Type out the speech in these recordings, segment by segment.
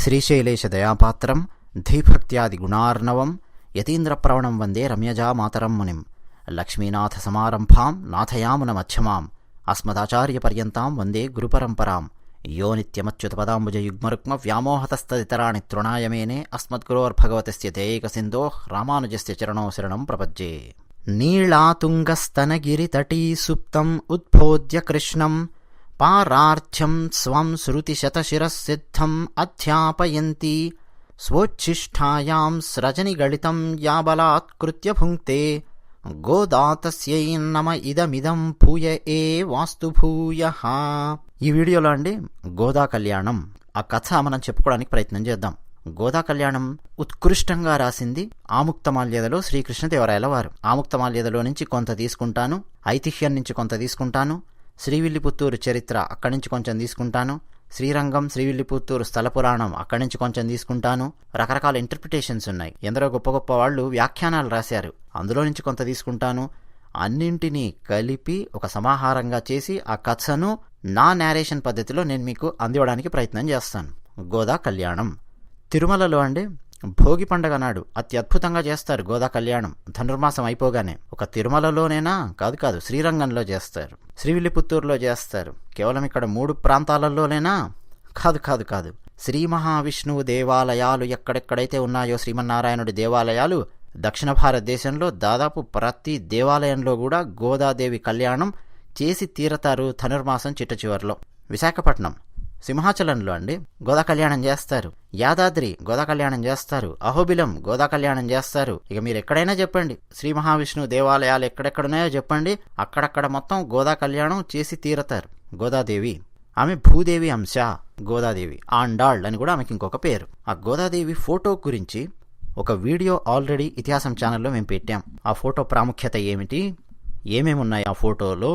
శ్రీశైలేశదయాపాత్రం ధీభక్త్యాదిగుణార్ణవం యతీంద్రప్రవణం వందే రమ్యజామాతరం మునిం లక్ష్మీనాథసమారంభాం నాథయామునమధ్యమాం అస్మదాచార్యపర్యంతాం వందే గురుపరంపరాం యో నిత్యమచ్యుతపదాంబుజయుగ్మరుక్మ వ్యామోహతస్తదితరాణి తృణాయమేనే అస్మద్గురోర్భగవతస్య దయైకసింధోః రామానుజస్య చరణో శరణం ప్రపద్యే. నీళాతుంగస్తనగిరితటీ సుప్తం ఉద్బోధ్య కృష్ణం పారార్ధ్యం స్వం శృతిశతశిరసిద్ధం అధ్యాపయంతి స్వోచ్ఛిష్టాయాం స్రజనిగళితం యాబలాత్కృత్య భుంక్తే గోదా తస్యై నమ ఇదమిదం భూయ ఏ వాస్తు భూయః. ఈ వీడియోలో అండి గోదా కళ్యాణం ఆ కథ మనం చెప్పుకోవడానికి ప్రయత్నం చేద్దాం. గోదా కళ్యాణం ఉత్కృష్టంగా రాసింది ఆముక్తమాల్యదలో శ్రీకృష్ణదేవరాయల వారు. ఆముక్తమాల్యదలో నుంచి కొంత తీసుకుంటాను, ఐతిహ్యం నుంచి కొంత తీసుకుంటాను, శ్రీవిల్లిపుత్తూరు చరిత్ర అక్కడి నుంచి కొంచెం తీసుకుంటాను, శ్రీరంగం శ్రీవిల్లిపుత్తూరు స్థల పురాణం అక్కడి నుంచి కొంచెం తీసుకుంటాను. రకరకాల ఇంటర్ప్రిటేషన్స్ ఉన్నాయి, ఎందరో గొప్ప గొప్ప వాళ్ళు వ్యాఖ్యానాలు రాశారు, అందులో నుంచి కొంత తీసుకుంటాను. అన్నింటినీ కలిపి ఒక సమాహారంగా చేసి ఆ కథను నా నేరేషన్ పద్ధతిలో నేను మీకు అందివ్వడానికి ప్రయత్నం చేస్తాను. గోదా కళ్యాణం తిరుమలలో అండి భోగి పండగ నాడు అత్యద్భుతంగా చేస్తారు గోదా కళ్యాణం. ధనుర్మాసం అయిపోగానే ఒక తిరుమలలోనేనా కాదు శ్రీరంగంలో చేస్తారు, శ్రీవిల్లిపుత్తూరులో చేస్తారు. కేవలం ఇక్కడ 3 ప్రాంతాలలోనేనా కాదు. శ్రీ మహావిష్ణువు దేవాలయాలు ఎక్కడెక్కడైతే ఉన్నాయో శ్రీమన్నారాయణుడి దేవాలయాలు దక్షిణ భారతదేశంలో దాదాపు ప్రతి దేవాలయంలో కూడా గోదాదేవి కళ్యాణం చేసి తీరతారు ధనుర్మాసం చిట్ట చివరిలో. విశాఖపట్నం సింహాచలంలో అండి గోదా కళ్యాణం చేస్తారు, యాదాద్రి గోదా కళ్యాణం చేస్తారు, అహోబిలం గోదా కళ్యాణం చేస్తారు. ఇక మీరు ఎక్కడైనా చెప్పండి, శ్రీ మహావిష్ణువు దేవాలయాలు ఎక్కడెక్కడున్నాయో చెప్పండి, అక్కడక్కడ మొత్తం గోదా కళ్యాణం చేసి తీరతారు. గోదాదేవి ఆమె భూదేవి అంశ, గోదాదేవి ఆండాళ్ అని కూడా ఆమెకి ఇంకొక పేరు. ఆ గోదాదేవి ఫోటో గురించి ఒక వీడియో ఆల్రెడీ ఇతిహాసం ఛానల్లో మేము పెట్టాం. ఆ ఫోటో ప్రాముఖ్యత ఏమిటి, ఏమేమి ఉన్నాయి ఆ ఫోటోలో,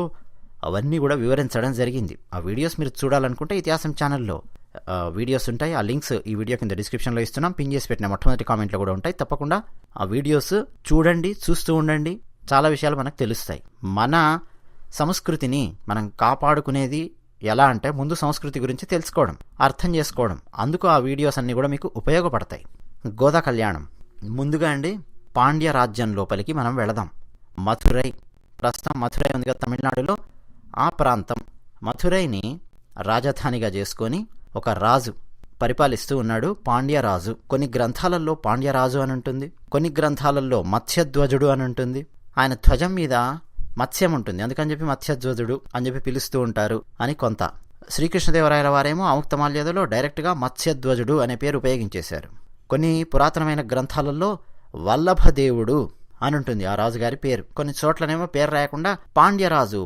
అవన్నీ కూడా వివరించడం జరిగింది. ఆ వీడియోస్ మీరు చూడాలనుకుంటే ఇతిహాసం ఛానల్లో వీడియోస్ ఉంటాయి. ఆ లింక్స్ ఈ వీడియో కింద డిస్క్రిప్షన్లో ఇస్తున్నాం, పిన్ చేసి పెట్టిన మొట్టమొదటి కామెంట్లో కూడా ఉంటాయి. తప్పకుండా ఆ వీడియోస్ చూడండి, చూస్తూ ఉండండి, చాలా విషయాలు మనకు తెలుస్తాయి. మన సంస్కృతిని మనం కాపాడుకునేది ఎలా అంటే ముందు సంస్కృతి గురించి తెలుసుకోవడం, అర్థం చేసుకోవడం. అందుకు ఆ వీడియోస్ అన్నీ కూడా మీకు ఉపయోగపడతాయి. గోదా కళ్యాణం ముందుగా అండి పాండ్య రాజ్యం లోపలికి మనం వెళదాం. మథురై, ప్రస్తుతం మథురై ఉంది కదా తమిళనాడులో, ఆ ప్రాంతం మథురైని రాజధానిగా చేసుకొని ఒక రాజు పరిపాలిస్తూ ఉన్నాడు, పాండ్యరాజు. కొన్ని గ్రంథాలలో పాండ్యరాజు అని ఉంటుంది, కొన్ని గ్రంథాలలో మత్స్యధ్వజుడు అని ఉంటుంది. ఆయన ధ్వజం మీద మత్స్యం ఉంటుంది, అందుకని చెప్పి మత్స్యధ్వజుడు అని చెప్పి పిలుస్తూ ఉంటారు అని కొంత. శ్రీకృష్ణదేవరాయల వారేమో ఆముక్తమాల్యదలో డైరెక్ట్గా మత్స్యధ్వజుడు అనే పేరు ఉపయోగించేశారు. కొన్ని పురాతనమైన గ్రంథాలలో వల్లభదేవుడు అని ఉంటుంది ఆ రాజుగారి పేరు. కొన్ని చోట్లనేమో పేరు రాయకుండా పాండ్యరాజు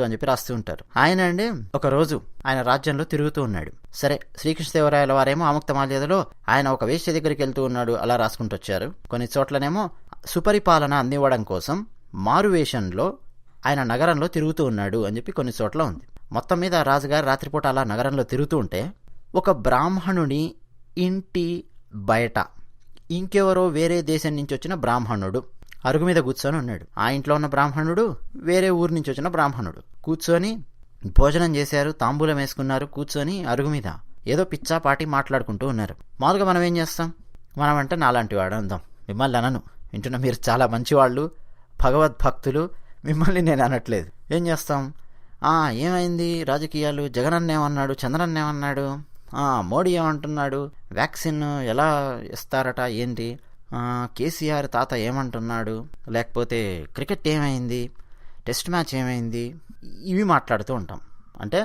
అని చెప్పి రాస్తూ ఉంటారు. ఆయన అండి ఒక రోజు ఆయన రాజ్యంలో తిరుగుతూ ఉన్నాడు. సరే, శ్రీకృష్ణదేవరాయల వారేమో ఆముక్తమాల్యదలో ఆయన ఒక వేశ్య దగ్గరికి వెళ్తూ ఉన్నాడు అలా రాసుకుంటూ వచ్చారు. కొన్ని చోట్లనేమో సుపరిపాలన అందివ్వడం కోసం మారువేషంలో ఆయన నగరంలో తిరుగుతూ ఉన్నాడు అని చెప్పి కొన్ని చోట్ల ఉంది. మొత్తం మీద రాజుగారు రాత్రిపూట అలా నగరంలో తిరుగుతూ ఉంటే ఒక బ్రాహ్మణుని ఇంటి బయట ఇంకెవరో వేరే దేశం నుంచి వచ్చిన బ్రాహ్మణుడు అరుగు మీద కూర్చొని ఉన్నాడు. ఆ ఇంట్లో ఉన్న బ్రాహ్మణుడు వేరే ఊరు నుంచి వచ్చిన బ్రాహ్మణుడు కూర్చొని భోజనం చేశారు, తాంబూలం వేసుకున్నారు, కూర్చొని అరుగు మీద ఏదో పిచ్చాపాటి మాట్లాడుకుంటూ ఉన్నారు. మామూలుగా మనం ఏం చేస్తాం, మనం అంటే నాలాంటి వాడు అందాం. మిమ్మల్ని అనను, వింటున్నా మీరు చాలా మంచివాళ్ళు, భగవద్భక్తులు, మిమ్మల్ని నేను అనట్లేదు. ఏం చేస్తాం, ఏమైంది రాజకీయాలు, జగనన్న ఏమన్నాడు, చంద్రన్న ఏమన్నాడు, మోడీ ఏమంటున్నాడు, వ్యాక్సిన్ ఎలా ఇస్తారట ఏంటి, కేసీఆర్ తాత ఏమంటున్నాడు, లేకపోతే క్రికెట్ ఏమైంది, టెస్ట్ మ్యాచ్ ఏమైంది, ఇవి మాట్లాడుతూ ఉంటాం. అంటే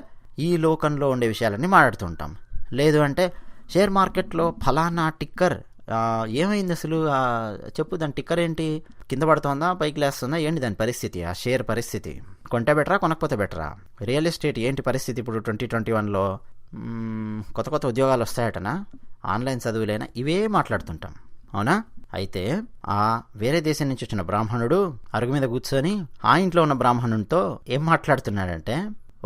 ఈ లోకంలో ఉండే విషయాలన్నీ మాట్లాడుతూ ఉంటాం. లేదు అంటే షేర్ మార్కెట్లో ఫలానా టిక్కర్ ఏమైంది అసలు చెప్పు, దాని టిక్కర్ ఏంటి, కింద పడుతుందా పైకి లేస్తుందా ఏంటి దాని పరిస్థితి, ఆ షేర్ పరిస్థితి, కొంటే బెటరా కొనకపోతే బెటరా, రియల్ ఎస్టేట్ ఏంటి పరిస్థితి ఇప్పుడు 2021లో, కొత్త ఉద్యోగాలు వస్తాయటనా, ఆన్లైన్ చదువులేనా, ఇవే మాట్లాడుతుంటాం, అవునా. అయితే ఆ వేరే దేశం నుంచి వచ్చిన బ్రాహ్మణుడు అరుగు మీద కూర్చొని ఆ ఇంట్లో ఉన్న బ్రాహ్మణుడితో ఏం మాట్లాడుతున్నాడంటే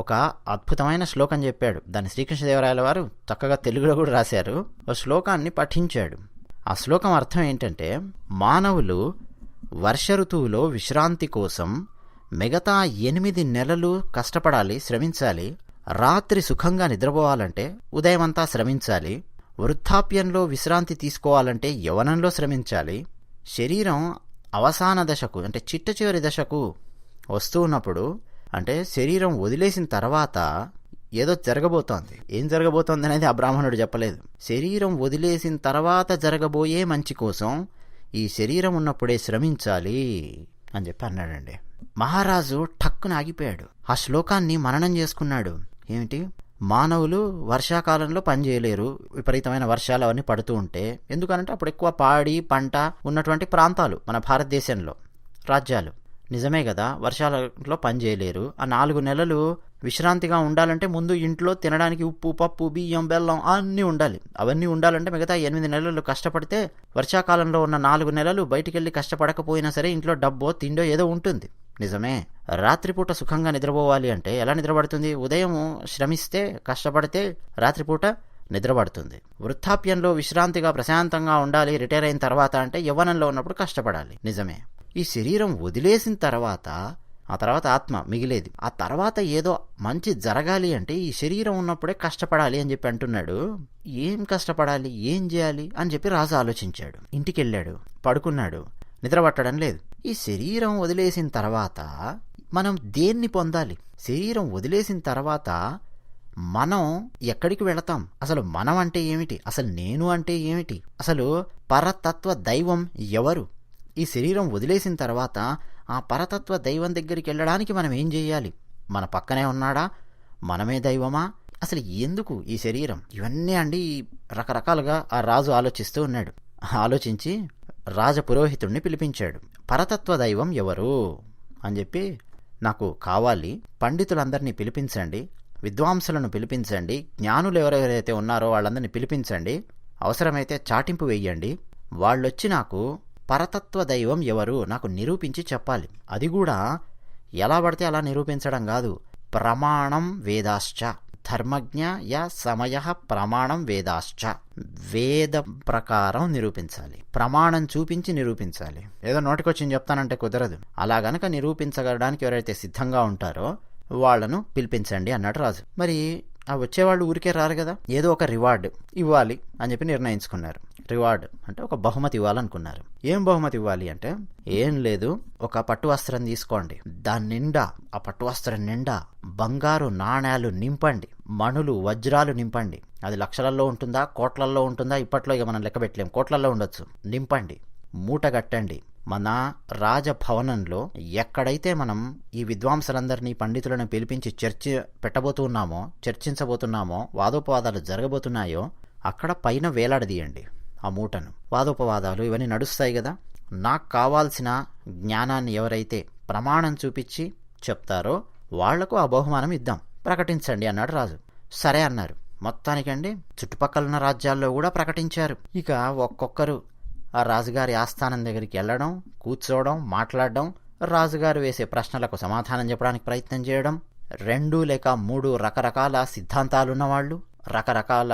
ఒక అద్భుతమైన శ్లోకం చెప్పాడు. దాన్ని శ్రీకృష్ణదేవరాయల వారు చక్కగా తెలుగులో కూడా రాశారు. ఒక శ్లోకాన్ని పఠించాడు. ఆ శ్లోకం అర్థం ఏంటంటే, మానవులు వర్ష ఋతువులో విశ్రాంతి కోసం మిగతా 8 నెలలు కష్టపడాలి, శ్రమించాలి. రాత్రి సుఖంగా నిద్రపోవాలంటే ఉదయమంతా శ్రమించాలి. వృద్ధాప్యంలో విశ్రాంతి తీసుకోవాలంటే యవ్వనంలో శ్రమించాలి. శరీరం అవసాన దశకు అంటే చిట్ట చివరి దశకు వస్తూ ఉన్నప్పుడు, అంటే శరీరం వదిలేసిన తర్వాత ఏదో జరగబోతోంది. ఏం జరగబోతోంది అనేది ఆ బ్రాహ్మణుడు చెప్పలేదు. శరీరం వదిలేసిన తర్వాత జరగబోయే మంచి కోసం ఈ శరీరం ఉన్నప్పుడే శ్రమించాలి అని చెప్పి అన్నాడండి. మహారాజు ఠక్కున ఆగిపోయాడు. ఆ శ్లోకాన్ని మననం చేసుకున్నాడు. ఏమిటి? మానవులు వర్షాకాలంలో పనిచేయలేరు, విపరీతమైన వర్షాలు అవన్నీ పడుతూ ఉంటే. ఎందుకనంటే అప్పుడు ఎక్కువ పాడి పంట ఉన్నటువంటి ప్రాంతాలు మన భారతదేశంలో రాజ్యాలు. నిజమే కదా, వర్షాలలో పనిచేయలేరు. ఆ 4 నెలలు విశ్రాంతిగా ఉండాలంటే ముందు ఇంట్లో తినడానికి ఉప్పు, పప్పు, బియ్యం, బెల్లం అన్నీ ఉండాలి. అవన్నీ ఉండాలంటే మిగతా 8 నెలలు కష్టపడితే వర్షాకాలంలో ఉన్న 4 నెలలు బయటికెళ్ళి కష్టపడకపోయినా సరే ఇంట్లో డబ్బో తిండో ఏదో ఉంటుంది. నిజమే. రాత్రిపూట సుఖంగా నిద్రపోవాలి అంటే ఎలా నిద్రపడుతుంది? ఉదయం శ్రమిస్తే కష్టపడితే రాత్రిపూట నిద్రపడుతుంది. వృద్ధాప్యంలో విశ్రాంతిగా ప్రశాంతంగా ఉండాలి రిటైర్ అయిన తర్వాత అంటే యవ్వనంలో ఉన్నప్పుడు కష్టపడాలి. నిజమే. ఈ శరీరం వదిలేసిన తర్వాత ఆ తర్వాత ఆత్మ మిగిలేది. ఆ తర్వాత ఏదో మంచి జరగాలి అంటే ఈ శరీరం ఉన్నప్పుడే కష్టపడాలి అని చెప్పి అంటున్నాడు. ఏం కష్టపడాలి, ఏం చేయాలి అని చెప్పి రాజు ఆలోచించాడు. ఇంటికి వెళ్ళాడు, పడుకున్నాడు, నిద్ర పట్టడం లేదు. ఈ శరీరం వదిలేసిన తర్వాత మనం దేన్ని పొందాలి? శరీరం వదిలేసిన తర్వాత మనం ఎక్కడికి వెళతాం? అసలు మనం అంటే ఏమిటి? అసలు నేను అంటే ఏమిటి? అసలు పరతత్వ దైవం ఎవరు? ఈ శరీరం వదిలేసిన తర్వాత ఆ పరతత్వ దైవం దగ్గరికి వెళ్ళడానికి మనం ఏం చేయాలి? మన పక్కనే ఉన్నాడా? మనమే దైవమా? అసలు ఎందుకు ఈ శరీరం? ఇవన్నీ అండి రకరకాలుగా ఆ రాజు ఆలోచిస్తూ ఉన్నాడు. ఆలోచించి రాజపురోహితుడిని పిలిపించాడు. పరతత్వ దైవం ఎవరు అని చెప్పి, నాకు కావాలి, పండితులందరినీ పిలిపించండి, విద్వాంసులను పిలిపించండి, జ్ఞానులు ఎవరెవరైతే ఉన్నారో వాళ్ళందరినీ పిలిపించండి, అవసరమైతే చాటింపు వెయ్యండి, వాళ్ళొచ్చి నాకు పరతత్వ దైవం ఎవరు నాకు నిరూపించి చెప్పాలి. అది కూడా ఎలా పడితే అలా నిరూపించడం కాదు. ప్రమాణం వేదాశ్చ, ధర్మజ్ఞ య సమయ ప్రమాణం వేదాశ్చ, వేద ప్రకారం నిరూపించాలి. ప్రమాణం చూపించి నిరూపించాలి. ఏదో నోటికొచ్చింది చెప్తానంటే కుదరదు. అలా గనక నిరూపించగలడానికి ఎవరైతే సిద్ధంగా ఉంటారో వాళ్లను పిలిపించండి అన్నాడు రాజు. మరి ఆ వచ్చేవాళ్ళు ఊరికే రారు కదా, ఏదో ఒక రివార్డు ఇవ్వాలి అని చెప్పి నిర్ణయించుకున్నారు. రివార్డ్ అంటే ఒక బహుమతి ఇవ్వాలనుకున్నారు. ఏం బహుమతి ఇవ్వాలి అంటే, ఏం లేదు, ఒక పట్టు వస్త్రం తీసుకోండి, దాని నిండా, ఆ పట్టు వస్త్రం నిండా బంగారు నాణేలు నింపండి, మణులు వజ్రాలు నింపండి. అది లక్షలలో ఉంటుందా, కోట్లల్లో ఉంటుందా? ఇప్పట్లో ఇక మనం లెక్క పెట్టలేం, కోట్లల్లో ఉండొచ్చు. నింపండి, మూటగట్టండి. మన రాజభవనంలో ఎక్కడైతే మనం ఈ విద్వాంసులందరినీ పండితులను పిలిపించి చర్చించబోతున్నామో, వాదోపవాదాలు జరగబోతున్నాయో అక్కడ పైన వేలాడదీయండి ఆ మూటను. వాదోపవాదాలు ఇవన్నీ నడుస్తాయి కదా. నాకు కావాల్సిన జ్ఞానాన్ని ఎవరైతే ప్రమాణం చూపించి చెప్తారో వాళ్లకు ఆ బహుమానం ఇద్దాం, ప్రకటించండి అన్నాడు రాజు. సరే అన్నారు. మొత్తానికండి చుట్టుపక్కలున్న రాజ్యాల్లో కూడా ప్రకటించారు. ఇక ఒక్కొక్కరు ఆ రాజుగారి ఆస్థానం దగ్గరికి వెళ్ళడం, కూర్చోవడం, మాట్లాడడం, రాజుగారు వేసే ప్రశ్నలకు సమాధానం చెప్పడానికి ప్రయత్నం చేయడం. 2 లేక 3 రకరకాల సిద్ధాంతాలున్నవాళ్ళు రకరకాల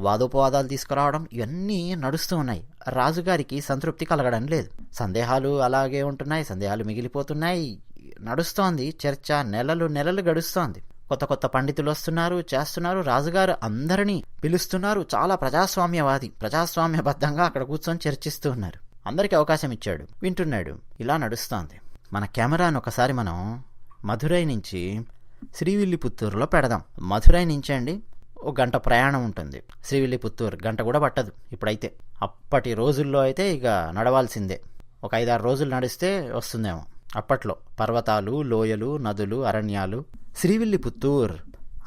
వాదోపవాదాలు తీసుకురావడం, ఇవన్నీ నడుస్తూ ఉన్నాయి. రాజుగారికి సంతృప్తి కలగడం లేదు. సందేహాలు అలాగే ఉంటున్నాయి, సందేహాలు మిగిలిపోతున్నాయి. నడుస్తోంది చర్చ, నెలలు గడుస్తోంది. కొత్త కొత్త పండితులు వస్తున్నారు, చేస్తున్నారు. రాజుగారు అందరినీ పిలుస్తున్నారు. చాలా ప్రజాస్వామ్యబద్ధంగా అక్కడ కూర్చొని చర్చిస్తూ ఉన్నారు. అందరికీ అవకాశం ఇచ్చాడు, వింటున్నాడు. ఇలా నడుస్తోంది. మన కెమెరాను ఒకసారి మనం మధురై నుంచి శ్రీవిల్లిపుత్తూరులో పెడదాం. మధురై నుంచి అండి 1 గంట ప్రయాణం ఉంటుంది. శ్రీవిల్లిపుత్తూరు గంట కూడా పట్టదు ఇప్పుడైతే. అప్పటి రోజుల్లో అయితే ఇక నడవాల్సిందే. ఒక 5-6 రోజులు నడిస్తే వస్తుందేమో. అప్పట్లో పర్వతాలు, లోయలు, నదులు, అరణ్యాలు. శ్రీవిల్లిపుత్తూర్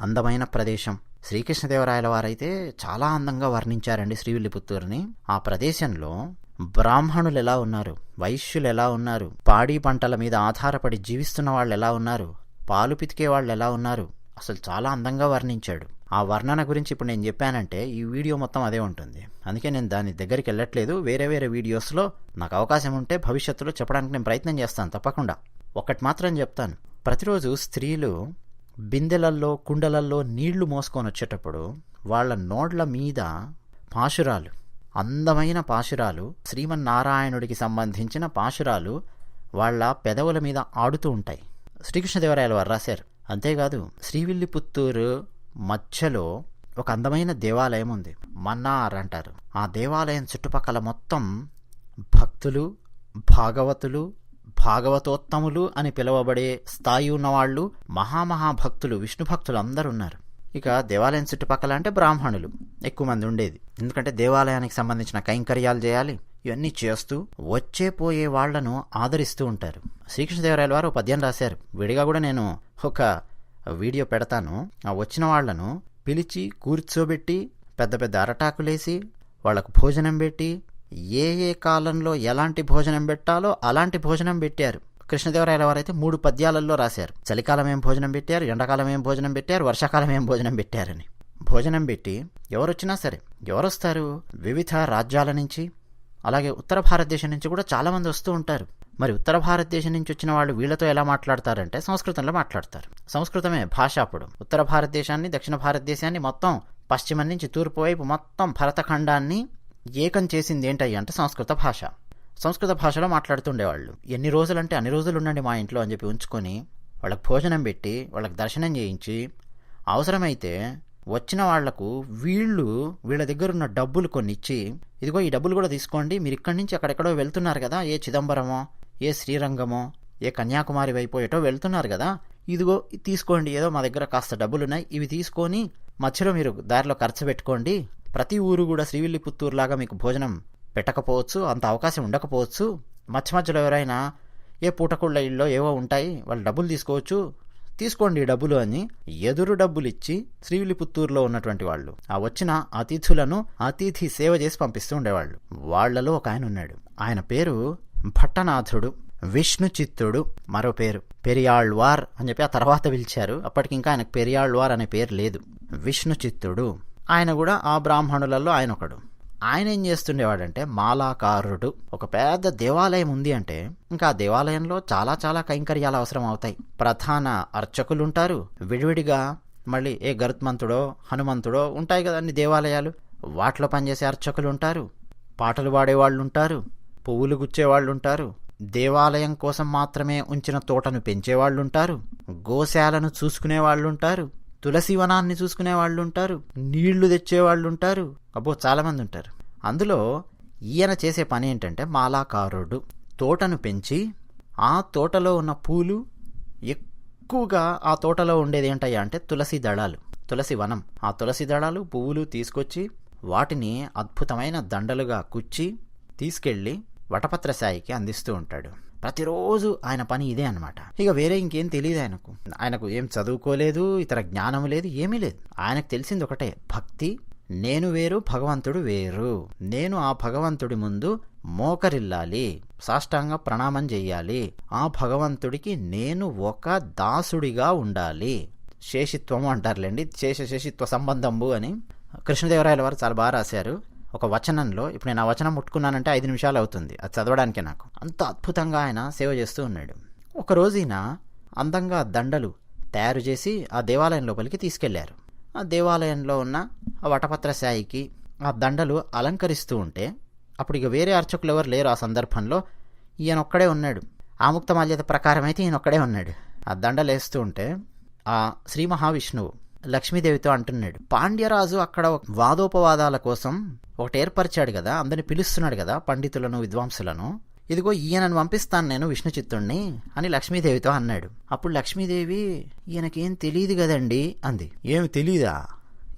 అందమైన ప్రదేశం. శ్రీకృష్ణదేవరాయల వారైతే చాలా అందంగా వర్ణించారండి శ్రీవిల్లిపుత్తూరుని. ఆ ప్రదేశంలో బ్రాహ్మణులు ఎలా ఉన్నారు, వైశ్యులు ఎలా ఉన్నారు, పాడి పంటల మీద ఆధారపడి జీవిస్తున్న వాళ్ళు ఎలా ఉన్నారు, పాలు పితికే వాళ్ళు ఎలా ఉన్నారు, అసలు చాలా అందంగా వర్ణించాడు. ఆ వర్ణన గురించి ఇప్పుడు నేను చెప్పానంటే ఈ వీడియో మొత్తం అదే ఉంటుంది. అందుకే నేను దాని దగ్గరికి వెళ్ళట్లేదు. వేరే వీడియోస్లో నాకు అవకాశం ఉంటే భవిష్యత్తులో చెప్పడానికి నేను ప్రయత్నం చేస్తాను తప్పకుండా. ఒకటి మాత్రం చెప్తాను. ప్రతిరోజు స్త్రీలు బిందెలల్లో, కుండలల్లో నీళ్లు మోసుకొని వచ్చేటప్పుడు వాళ్ళ నోడ్ల మీద పాశురాలు, అందమైన పాశురాలు, శ్రీమన్నారాయణుడికి సంబంధించిన పాశురాలు వాళ్ళ పెదవుల మీద ఆడుతూ ఉంటాయి. శ్రీకృష్ణదేవరాయల వారు రాశారు. అంతేకాదు శ్రీవిల్లిపుత్తూరు మధ్యలో ఒక అందమైన దేవాలయం ఉంది, మన్నార్ అంటారు. ఆ దేవాలయం చుట్టుపక్కల మొత్తం భక్తులు, భాగవతులు, భాగవతోత్తములు అని పిలువబడే స్థాయి ఉన్నవాళ్ళు, మహామహాభక్తులు, విష్ణు భక్తులు అందరూ ఉన్నారు. ఇక దేవాలయం చుట్టుపక్కల అంటే బ్రాహ్మణులు ఎక్కువ మంది ఉండేది. ఎందుకంటే దేవాలయానికి సంబంధించిన కైంకర్యాలు చేయాలి. ఇవన్నీ చేస్తూ వచ్చే పోయే వాళ్లను ఆదరిస్తూ ఉంటారు. శ్రీకృష్ణదేవరాయల వారు పద్యం రాశారు. విడిగా కూడా నేను ఒక వీడియో పెడతాను. ఆ వచ్చిన వాళ్లను పిలిచి కూర్చోబెట్టి పెద్ద పెద్ద అరటాకులేసి వాళ్లకు భోజనం పెట్టి ఏ ఏ కాలంలో ఎలాంటి భోజనం పెట్టాలో అలాంటి భోజనం పెట్టారు. కృష్ణదేవరాయల వారైతే 3 పద్యాలలో రాశారు. చలికాలం ఏం భోజనం పెట్టారు, ఎండాకాలం ఏం భోజనం పెట్టారు, వర్షాకాలం ఏం భోజనం పెట్టారని. భోజనం పెట్టి ఎవరొచ్చినా సరే, ఎవరొస్తారు, వివిధ రాజ్యాల నుంచి, అలాగే ఉత్తర భారతదేశం నుంచి కూడా చాలామంది వస్తూ ఉంటారు. మరి ఉత్తర భారతదేశం నుంచి వచ్చిన వాళ్ళు వీళ్ళతో ఎలా మాట్లాడతారంటే సంస్కృతంలో మాట్లాడతారు. సంస్కృతమే భాష. అప్పుడు ఉత్తర భారతదేశాన్ని, దక్షిణ భారతదేశాన్ని మొత్తం పశ్చిమం నుంచి తూర్పు వైపు మొత్తం భరతఖండాన్ని ఏకం చేసింది ఏంటయ్య అంటే సంస్కృత భాష. సంస్కృత భాషలో మాట్లాడుతుండేవాళ్ళు. ఎన్ని రోజులంటే అన్ని రోజులు ఉండండి మా ఇంట్లో అని చెప్పి ఉంచుకొని వాళ్ళకి భోజనం పెట్టి వాళ్ళకి దర్శనం చేయించి అవసరమైతే వచ్చిన వాళ్లకు వీళ్ళ దగ్గర ఉన్న డబ్బులు కొన్ని ఇచ్చి, ఇదిగో ఈ డబ్బులు కూడా తీసుకోండి, మీరు ఇక్కడి నుంచి అక్కడెక్కడో వెళ్తున్నారు కదా, ఏ చిదంబరమో, ఏ శ్రీరంగమో, ఏ కన్యాకుమారి వైపు ఎటో వెళ్తున్నారు కదా, ఇదిగో తీసుకోండి, ఏదో మా దగ్గర కాస్త డబ్బులున్నాయి, ఇవి తీసుకొని మధ్యలో మీరు దారిలో ఖర్చు పెట్టుకోండి. ప్రతి ఊరు కూడా శ్రీవిల్లిపుత్తూరులాగా మీకు భోజనం పెట్టకపోవచ్చు, అంత అవకాశం ఉండకపోవచ్చు. మధ్యలో ఎవరైనా ఏ పూటకుళ్ళ ఇళ్ళో ఏవో ఉంటాయి, వాళ్ళు డబ్బులు తీసుకోండి ఈ డబ్బులు అని ఎదురు డబ్బులు ఇచ్చి శ్రీవిల్లిపుత్తూరులో ఉన్నటువంటి వాళ్ళు ఆ వచ్చిన అతిథులను అతిథి సేవ చేసి పంపిస్తూ ఉండేవాళ్ళు. వాళ్లలో ఒక ఆయన ఉన్నాడు. ఆయన పేరు భట్టనాథుడు, విష్ణు చిత్తుడు, మరో పేరు పెరియాళ్వార్ అని చెప్పి ఆ తర్వాత పిలిచారు. అప్పటికి ఇంకా ఆయనకు పెరియాళ్వార్ అనే పేరు లేదు. విష్ణు చిత్తుడు ఆయన కూడా ఆ బ్రాహ్మణులలో ఆయన ఒకడు. ఆయన ఏం చేస్తుండేవాడంటే మాలాకారుడు. ఒక పెద్ద దేవాలయం ఉంది అంటే ఇంకా ఆ దేవాలయంలో చాలా చాలా కైంకర్యాలు అవసరం అవుతాయి. ప్రధాన అర్చకులుంటారు, విడివిడిగా మళ్ళీ ఏ గరుత్మంతుడో హనుమంతుడో ఉంటాయి కదా అన్ని దేవాలయాలు, వాటిలో పనిచేసే అర్చకులు ఉంటారు, పాటలు పాడేవాళ్ళు ఉంటారు, పువ్వులు గుచ్చేవాళ్ళు ఉంటారు, దేవాలయం కోసం మాత్రమే ఉంచిన తోటను పెంచేవాళ్ళుంటారు, గోశాలను చూసుకునేవాళ్ళుంటారు, తులసి వనాన్ని చూసుకునే వాళ్ళు ఉంటారు, నీళ్లు తెచ్చేవాళ్ళు ఉంటారు. అబ్బో చాలామంది ఉంటారు. అందులో ఈయన చేసే పని ఏంటంటే మాలాకారుడు తోటను పెంచి ఆ తోటలో ఉన్న పూలు, ఎక్కువగా ఆ తోటలో ఉండేది ఏంటయ్యా అంటే తులసి దళాలు, తులసి వనం. ఆ తులసి దళాలు పువ్వులు తీసుకొచ్చి వాటిని అద్భుతమైన దండలుగా కుచ్చి తీసుకెళ్లి వటపత్రశాయికి అందిస్తూ ఉంటాడు. ప్రతిరోజు ఆయన పని ఇదే అనమాట. ఇక వేరే ఇంకేం తెలియదు ఆయనకు ఏం చదువుకోలేదు, ఇతర జ్ఞానం లేదు, ఏమీ లేదు. ఆయనకు తెలిసింది ఒకటే, భక్తి. నేను వేరు, భగవంతుడు వేరు. నేను ఆ భగవంతుడి ముందు మోకరిల్లాలి, సాష్టాంగ ప్రణామం చెయ్యాలి. ఆ భగవంతుడికి నేను ఒక దాసుడిగా ఉండాలి. శేషిత్వము అంటారులేండి, శేషిత్వ సంబంధంబు అని కృష్ణదేవరాయల వారు చాలా బాగా రాశారు ఒక వచనంలో. ఇప్పుడు నేను ఆ వచనం ముట్టుకున్నానంటే 5 నిమిషాలు అవుతుంది అది చదవడానికే. నాకు అంత అద్భుతంగా ఆయన సేవ చేస్తూ ఉన్నాడు. ఒకరోజు ఈయన అందంగా దండలు తయారు చేసి ఆ దేవాలయం లోపలికి తీసుకెళ్లారు. ఆ దేవాలయంలో ఉన్న ఆ వటపత్రశాయికి ఆ దండలు అలంకరిస్తూ ఉంటే అప్పుడు ఇక వేరే అర్చకులు ఎవరు లేరు. ఆ సందర్భంలో ఈయన ఒక్కడే ఉన్నాడు. ఆముక్తమాల్యత ప్రకారం అయితే ఈయన ఒక్కడే ఉన్నాడు. ఆ దండలు వేస్తూ ఉంటే ఆ శ్రీ మహావిష్ణువు లక్ష్మీదేవితో అంటున్నాడు, పాండ్యరాజు అక్కడ వాదోపవాదాల కోసం ఒకటి ఏర్పరిచాడు కదా, అందరిని పిలుస్తున్నాడు కదా పండితులను, విద్వాంసులను, ఇదిగో ఈయనను పంపిస్తాను నేను విష్ణు చిత్తుణ్ణి అని లక్ష్మీదేవితో అన్నాడు. అప్పుడు లక్ష్మీదేవి ఈయనకేం తెలియదు కదండి అంది. ఏమి తెలీదా?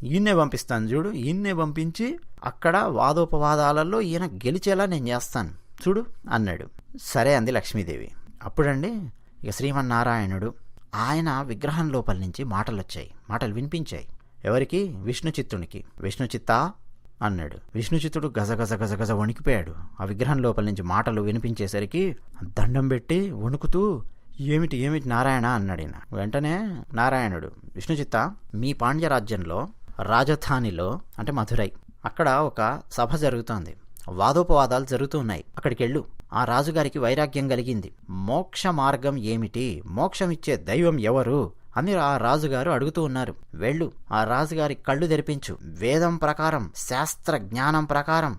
ఈయన్నే పంపిస్తాను చూడు, ఈయన్నే పంపించి అక్కడ వాదోపవాదాలలో ఈయన గెలిచేలా నేను చేస్తాను చూడు అన్నాడు. సరే అంది లక్ష్మీదేవి. అప్పుడండి ఇక శ్రీమన్నారాయణుడు ఆయన విగ్రహం లోపల నుంచి మాటలు వినిపించాయి. ఎవరికి? విష్ణు చిత్తునికి. విష్ణు చిత్తా అన్నాడు. విష్ణు చిత్తుడు గజ వణికిపోయాడు. ఆ విగ్రహం లోపల నుంచి మాటలు వినిపించేసరికి దండం పెట్టి వణుకుతూ ఏమిటి నారాయణ అన్నాడు. వెంటనే నారాయణుడు, విష్ణు చిత్త, మీ పాండ్య రాజ్యంలో రాజధానిలో అంటే మధురై అక్కడ ఒక సభ జరుగుతోంది, వాదోపవాదాలు జరుగుతూ ఉన్నాయి, అక్కడికి వెళ్ళు. ఆ రాజుగారికి వైరాగ్యం కలిగింది. మోక్ష మార్గం ఏమిటి, మోక్షమిచ్చే దైవం ఎవరు అని ఆ రాజుగారు అడుగుతూ ఉన్నారు. వెళ్ళు, ఆ రాజుగారి కళ్ళు తెరిపించు. వేదం ప్రకారం, శాస్త్ర జ్ఞానం ప్రకారం,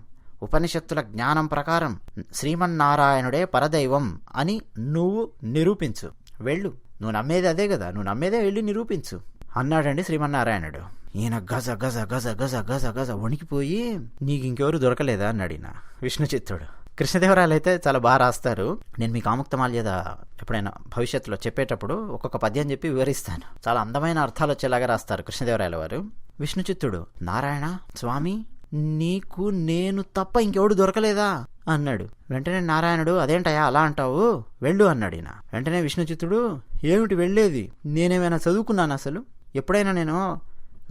ఉపనిషత్తుల జ్ఞానం ప్రకారం శ్రీమన్నారాయణుడే పరదైవం అని నువ్వు నిరూపించు. వెళ్ళు, నువ్వు నమ్మేది అదే కదా, నువ్వు నమ్మేదే వెళ్ళి నిరూపించు అన్నాడండి శ్రీమన్నారాయణుడు. ఈయన గజ గజ గజ గజ గజ గజ వణికిపోయి, నీకు ఇంకెవరు దొరకలేదా అన్నాడు ఈయన విష్ణుచిత్తుడు. కృష్ణదేవరాయలు అయితే చాలా బాగా రాస్తారు. నేను మీకు ఆముక్తమాల్యద ఎప్పుడైనా భవిష్యత్తులో చెప్పేటప్పుడు ఒక్కొక్క పద్యం చెప్పి వివరిస్తాను. చాలా అందమైన అర్థాలు వచ్చేలాగా రాస్తారు కృష్ణదేవరాయల వారు. విష్ణుచిత్తుడు, నారాయణ స్వామి, నీకు నేను తప్ప ఇంకెవడు దొరకలేదా అన్నాడు. వెంటనే నారాయణుడు, అదేంటయా అలా అంటావు, వెళ్ళు అన్నాడు ఈయన. వెంటనే విష్ణుచిత్తుడు, ఏమిటి వెళ్ళేది, నేనేమైనా చదువుకున్నాను, అసలు ఎప్పుడైనా నేను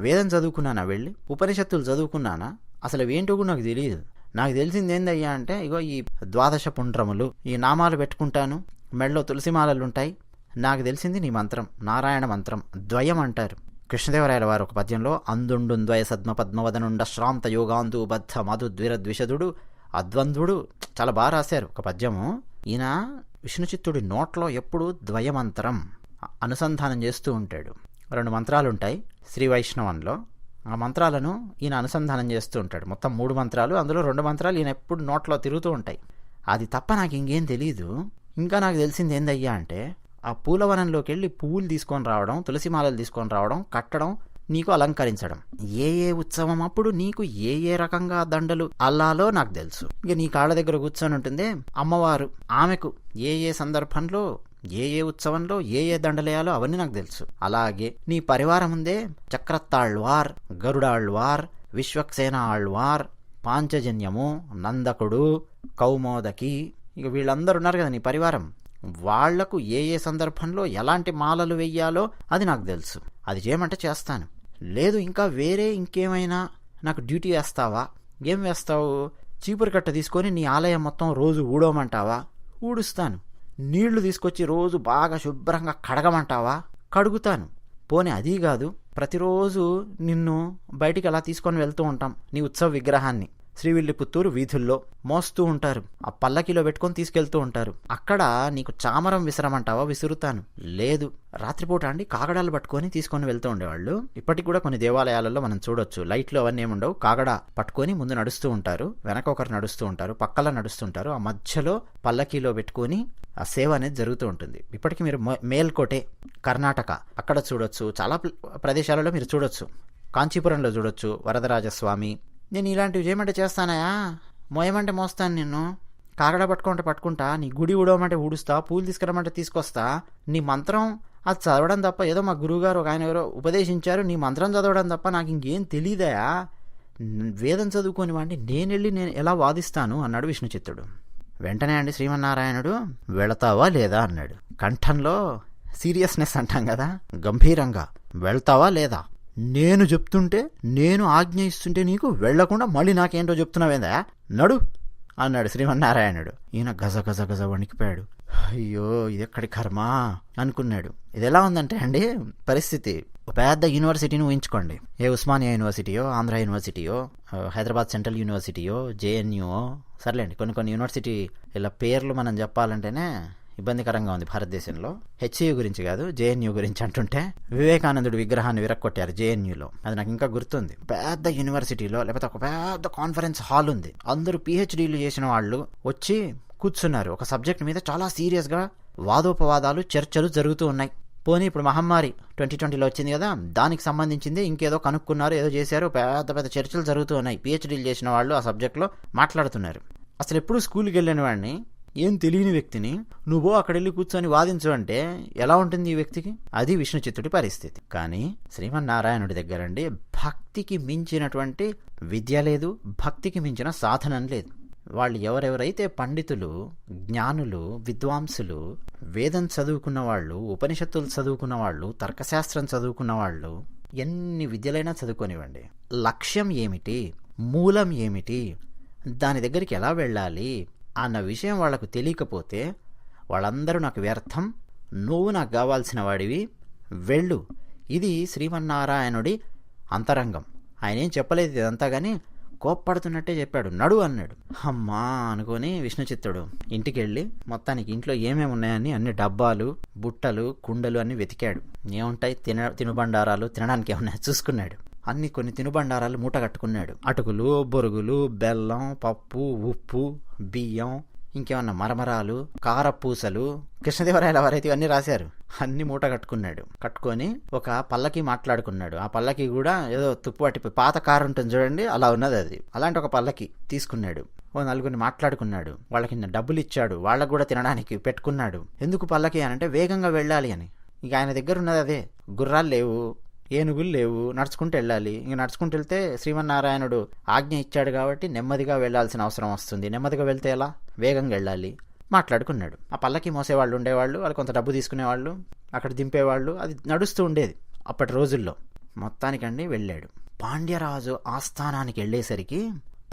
వేదం చదువుకున్నానా, వెళ్ళి ఉపనిషత్తులు చదువుకున్నానా, అసలు ఏంటో కూడా నాకు తెలియదు. నాకు తెలిసింది ఏందయ్యా అంటే, ఇగో ఈ ద్వాదశ పుండ్రములు, ఈ నామాలు పెట్టుకుంటాను, మెడలో తులసిమాలలు ఉంటాయి. నాకు తెలిసింది నీ మంత్రం, నారాయణ మంత్రం, ద్వయం అంటారు. కృష్ణదేవరాయల వారు ఒక పద్యంలో, అందుండు ద్వయ సద్మ పద్మవదనుండ శ్రాంత యోగాంధు బద్ధ మధు ద్విరద్విషదుడు అద్వంద్వుడు, చాలా బాగా రాశారు ఒక పద్యము. ఈయన విష్ణుచిత్తుడి నోట్లో ఎప్పుడు ద్వయమంత్రం అనుసంధానం చేస్తూ ఉంటాడు. 2 మంత్రాలు ఉంటాయి శ్రీ వైష్ణవంలో, ఆ మంత్రాలను ఈయన అనుసంధానం చేస్తూ ఉంటాడు. మొత్తం 3 మంత్రాలు, అందులో 2 మంత్రాలు ఈయన ఎప్పుడు నోట్లో తిరుగుతూ ఉంటాయి. అది తప్ప నాకు ఇంకేం తెలీదు. ఇంకా నాకు తెలిసింది ఏందయ్యా అంటే, ఆ పూలవనంలోకి వెళ్ళి పువ్వులు తీసుకొని రావడం, తులసిమాలలు తీసుకొని రావడం, కట్టడం, నీకు అలంకరించడం, ఏ ఏ ఉత్సవం అప్పుడు నీకు ఏ ఏ రకంగా దండలు అల్లాలో నాకు తెలుసు. ఇక నీ కాళ్ళ దగ్గర కూర్చొని ఉంటుంది అమ్మవారు, ఆమెకు ఏ ఏ సందర్భంలో ఏ ఏ ఉత్సవంలో ఏ ఏ దండలేయాలో అవన్నీ నాకు తెలుసు. అలాగే నీ పరివారం ఉందే, చక్రత్తాళ్వార్, గరుడాళ్వార్, విశ్వక్సేన ఆళ్వార్, పాంచజన్యము, నందకుడు, కౌమోదకి, ఇక వీళ్ళందరూ ఉన్నారు కదా నీ పరివారం, వాళ్లకు ఏ ఏ సందర్భంలో ఎలాంటి మాలలు వెయ్యాలో అది నాకు తెలుసు. అది చేయమంటే చేస్తాను. లేదు ఇంకా వేరే ఇంకేమైనా నాకు డ్యూటీ వేస్తావా, ఏం వేస్తావు, చీపురు కట్ట తీసుకొని నీ ఆలయం మొత్తం రోజు ఊడవమంటావా, ఊడుస్తాను. నీళ్లు తీసుకొచ్చి రోజు బాగా శుభ్రంగా కడగమంటావా, కడుగుతాను. పోనీ అదీ కాదు, ప్రతిరోజు నిన్ను బయటికి అలా తీసుకొని వెళ్తూ ఉంటాం, నీ ఉత్సవ విగ్రహాన్ని శ్రీవిల్లిపుత్తూరు వీధుల్లో మోస్తూ ఉంటారు, ఆ పల్లకిలో పెట్టుకొని తీసుకెళ్తూ ఉంటారు. అక్కడ నీకు చామరం విసరమంటావా, విసురుతాను. లేదు రాత్రిపూట అండి కాగడాలు పట్టుకొని తీసుకొని వెళ్తూ ఉండేవాళ్ళు. ఇప్పటికి కూడా కొన్ని దేవాలయాలలో మనం చూడొచ్చు, లైట్లు అవన్నీ ఏముండవు, కాగడా పట్టుకొని ముందు నడుస్తూ ఉంటారు, వెనక ఒకరు నడుస్తూ ఉంటారు, పక్కల నడుస్తుంటారు, ఆ మధ్యలో పల్లకీలో పెట్టుకొని ఆ సేవ అనేది జరుగుతూ ఉంటుంది. ఇప్పటికీ మీరు మేల్కోటే కర్ణాటక అక్కడ చూడొచ్చు, చాలా ప్రదేశాలలో మీరు చూడొచ్చు, కాంచీపురంలో చూడొచ్చు, వరదరాజస్వామి. నేను ఇలాంటివి చేయమంటే చేస్తానయా, మోయమంటే మోస్తాను, నిన్ను కాగడా పట్టుకుంటే పట్టుకుంటా, నీ గుడి ఊడవమంటే ఊడుస్తా, పూలు తీసుకురమంటే తీసుకొస్తా. నీ మంత్రం అది చదవడం తప్ప, ఏదో మా గురువుగారు ఒక ఆయన ఎవరో ఉపదేశించారు, నీ మంత్రం చదవడం తప్ప నాకు ఇంకేం తెలియదయా, వేదం చదువుకొని వాడిని నేను ఎలా వాదిస్తాను అన్నాడు విష్ణుచిత్తుడు. వెంటనే అండి శ్రీమన్నారాయణుడు, వెళతావా లేదా అన్నాడు. కంఠంలో సీరియస్నెస్ అంటాం కదా, గంభీరంగా, వెళ్తావా లేదా, నేను చెప్తుంటే, నేను ఆజ్ఞ ఇస్తుంటే నీకు వెళ్లకుండా మళ్ళీ నాకేంటో చెప్తున్నావేందా, నడు అన్నాడు శ్రీమన్నారాయణుడు. ఈయన గజ గజ గజ వణికిపోయాడు. అయ్యో ఇది ఎక్కడి కర్మ అనుకున్నాడు. ఇది ఎలా ఉందంటే అండి పరిస్థితి, పెద్ద యూనివర్సిటీని ఊహించుకోండి, ఏ ఉస్మానియా యూనివర్సిటీయో, ఆంధ్ర యూనివర్సిటీయో, హైదరాబాద్ సెంట్రల్ యూనివర్సిటీయో, జేఎన్యూఓ, సర్లేండి కొన్ని యూనివర్సిటీ ఇలా పేర్లు మనం చెప్పాలంటేనే ఇబ్బందికరంగా ఉంది భారతదేశంలో. హెచ్యూ గురించి కాదు, జేఎన్యూ గురించి అంటుంటే, వివేకానందుడి విగ్రహాన్ని విరక్కొట్టారు జేఎన్యూలో, అది నాకు ఇంకా గుర్తుంది. పెద్ద యూనివర్సిటీలో లేకపోతే ఒక పెద్ద కాన్ఫరెన్స్ హాల్ ఉంది, అందరూ పిహెచ్డీలు చేసిన వాళ్ళు వచ్చి కూర్చున్నారు, ఒక సబ్జెక్ట్ మీద చాలా సీరియస్గా వాదోపవాదాలు, చర్చలు జరుగుతూ ఉన్నాయి. పోనీ ఇప్పుడు మహమ్మారి 2020లో వచ్చింది కదా, దానికి సంబంధించింది ఇంకేదో కనుక్కున్నారు, ఏదో చేశారు, పెద్ద పెద్ద చర్చలు జరుగుతూ ఉన్నాయి, పిహెచ్డీలు చేసిన వాళ్ళు ఆ సబ్జెక్ట్లో మాట్లాడుతున్నారు. అసలు ఎప్పుడు స్కూల్కి వెళ్ళిన వాడిని, ఏం తెలియని వ్యక్తిని నువ్వు అక్కడ వెళ్ళి కూర్చొని వాదించు అంటే ఎలా ఉంటుంది ఈ వ్యక్తికి? అది విష్ణుచిత్తుడి పరిస్థితి. కానీ శ్రీమన్నారాయణుడి దగ్గరండి భక్తికి మించినటువంటి విద్య లేదు, భక్తికి మించిన సాధనం లేదు. వాళ్ళు ఎవరెవరైతే పండితులు, జ్ఞానులు, విద్వాంసులు, వేదం చదువుకున్న వాళ్ళు, ఉపనిషత్తులు చదువుకున్న వాళ్ళు, తర్కశాస్త్రం చదువుకున్న వాళ్ళు, ఎన్ని విద్యలైనా చదువుకోనివ్వండి, లక్ష్యం ఏమిటి, మూలం ఏమిటి, దాని దగ్గరికి ఎలా వెళ్ళాలి అన్న విషయం వాళ్లకు తెలియకపోతే వాళ్ళందరూ నాకు వ్యర్థం, నువ్వు నాకు కావాల్సిన వాడివి, వెళ్ళు. ఇది శ్రీమన్నారాయణుడి అంతరంగం. ఆయన ఏం చెప్పలేదు ఇదంతా, కానీ కోప్పడుతున్నట్టే చెప్పాడు, నడు అన్నాడు. అమ్మా అనుకొని విష్ణుచిత్తుడు ఇంటికి వెళ్ళి మొత్తానికి ఇంట్లో ఏమేమి ఉన్నాయని అన్ని డబ్బాలు, బుట్టలు, కుండలు అన్ని వెతికాడు. ఏముంటాయి, తినుబండారాలు తినడానికి ఏమన్నా చూసుకున్నాడు. కొన్ని తినుబండారాలు మూట కట్టుకున్నాడు. అటుకులు, బొరుగులు, బెల్లం, పప్పు, ఉప్పు, బియ్యం, ఇంకేమన్నా మరమరాలు, కారపూసలు, కృష్ణదేవరాయల వారైతే ఇవన్నీ రాశారు. అన్ని మూట కట్టుకొని ఒక పల్లకి మాట్లాడుకున్నాడు. ఆ పల్లకి కూడా ఏదో తుప్పు పాత కారు ఉంటుంది చూడండి, అలా ఉన్నది అది. అలాంటి ఒక పల్లకి తీసుకున్నాడు. ఓ నలుగురిని మాట్లాడుకున్నాడు. వాళ్ళకి డబ్బులు ఇచ్చాడు. వాళ్ళకు కూడా తినడానికి పెట్టుకున్నాడు. ఎందుకు పల్లకి అని అంటే వేగంగా వెళ్ళాలి అని. ఇక ఆయన దగ్గర ఉన్నది అదే. గుర్రాలు లేవు, ఏనుగులు లేవు, నడుచుకుంటూ వెళ్ళాలి. ఇంక నడుచుకుంటూ వెళ్తే శ్రీమన్నారాయణుడు ఆజ్ఞ ఇచ్చాడు కాబట్టి నెమ్మదిగా వెళ్లాల్సిన అవసరం వస్తుంది. నెమ్మదిగా వెళ్తే ఎలా? వేగంగా వెళ్ళాలి. మాట్లాడుకున్నాడు. ఆ పల్లకి మోసేవాళ్ళు ఉండేవాళ్ళు, వాళ్ళు కొంత డబ్బు తీసుకునేవాళ్ళు, అక్కడ దింపేవాళ్ళు. అది నడుస్తూ ఉండేది అప్పటి రోజుల్లో. మొత్తానికండి వెళ్ళాడు. పాండ్యరాజు ఆస్థానానికి వెళ్ళేసరికి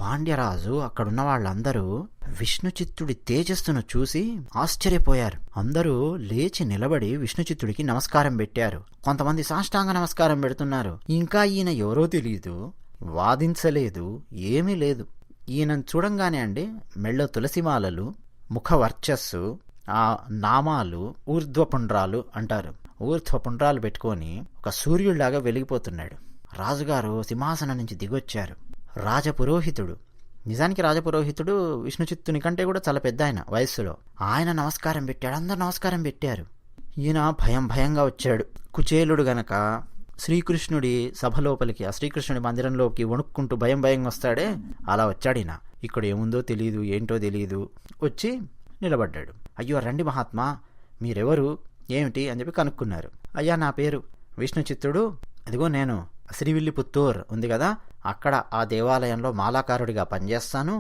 పాండ్యరాజు అక్కడున్న వాళ్ళందరూ విష్ణుచిత్తుడి తేజస్సును చూసి ఆశ్చర్యపోయారు. అందరూ లేచి నిలబడి విష్ణుచిత్తుడికి నమస్కారం పెట్టారు. కొంతమంది సాష్టాంగ నమస్కారం పెడుతున్నారు. ఇంకా ఈయన ఎవరో తెలియదు, వాదించలేదు, ఏమీ లేదు. ఈయనను చూడంగానే అండి మెళ్ళో తులసిమాలలు, ముఖ వర్చస్సు, ఆ నామాలు, ఊర్ధ్వపుండ్రాలు అంటారు. ఊర్ధ్వపుండ్రాలు పెట్టుకొని ఒక సూర్యుడిలాగా వెలిగిపోతున్నాడు. రాజుగారు సింహాసనం నుంచి దిగొచ్చారు. రాజపురోహితుడు, నిజానికి రాజపురోహితుడు విష్ణుచిత్తుని కంటే కూడా చాలా పెద్ద ఆయన వయస్సులో. ఆయన నమస్కారం పెట్టాడు. అందరు నమస్కారం పెట్టారు. ఈయన భయంగా వచ్చాడు. కుచేలుడు గనక శ్రీకృష్ణుడి సభలోపలికి, ఆ శ్రీకృష్ణుడి మందిరంలోకి వణుక్కుంటూ భయంగా వస్తాడే, అలా వచ్చాడు ఈయన. ఇక్కడ ఏముందో తెలియదు, ఏంటో తెలియదు. వచ్చి నిలబడ్డాడు. అయ్యో రండి మహాత్మా, మీరెవరు, ఏమిటి అని చెప్పి కనుక్కున్నారు. అయ్యా నా పేరు విష్ణుచిత్తుడు, అదిగో నేను శ్రీవిల్లిపుత్తూర్ ఉంది కదా, అక్కడ ఆ దేవాలయంలో మాలాకారుడిగా పనిచేస్తాను.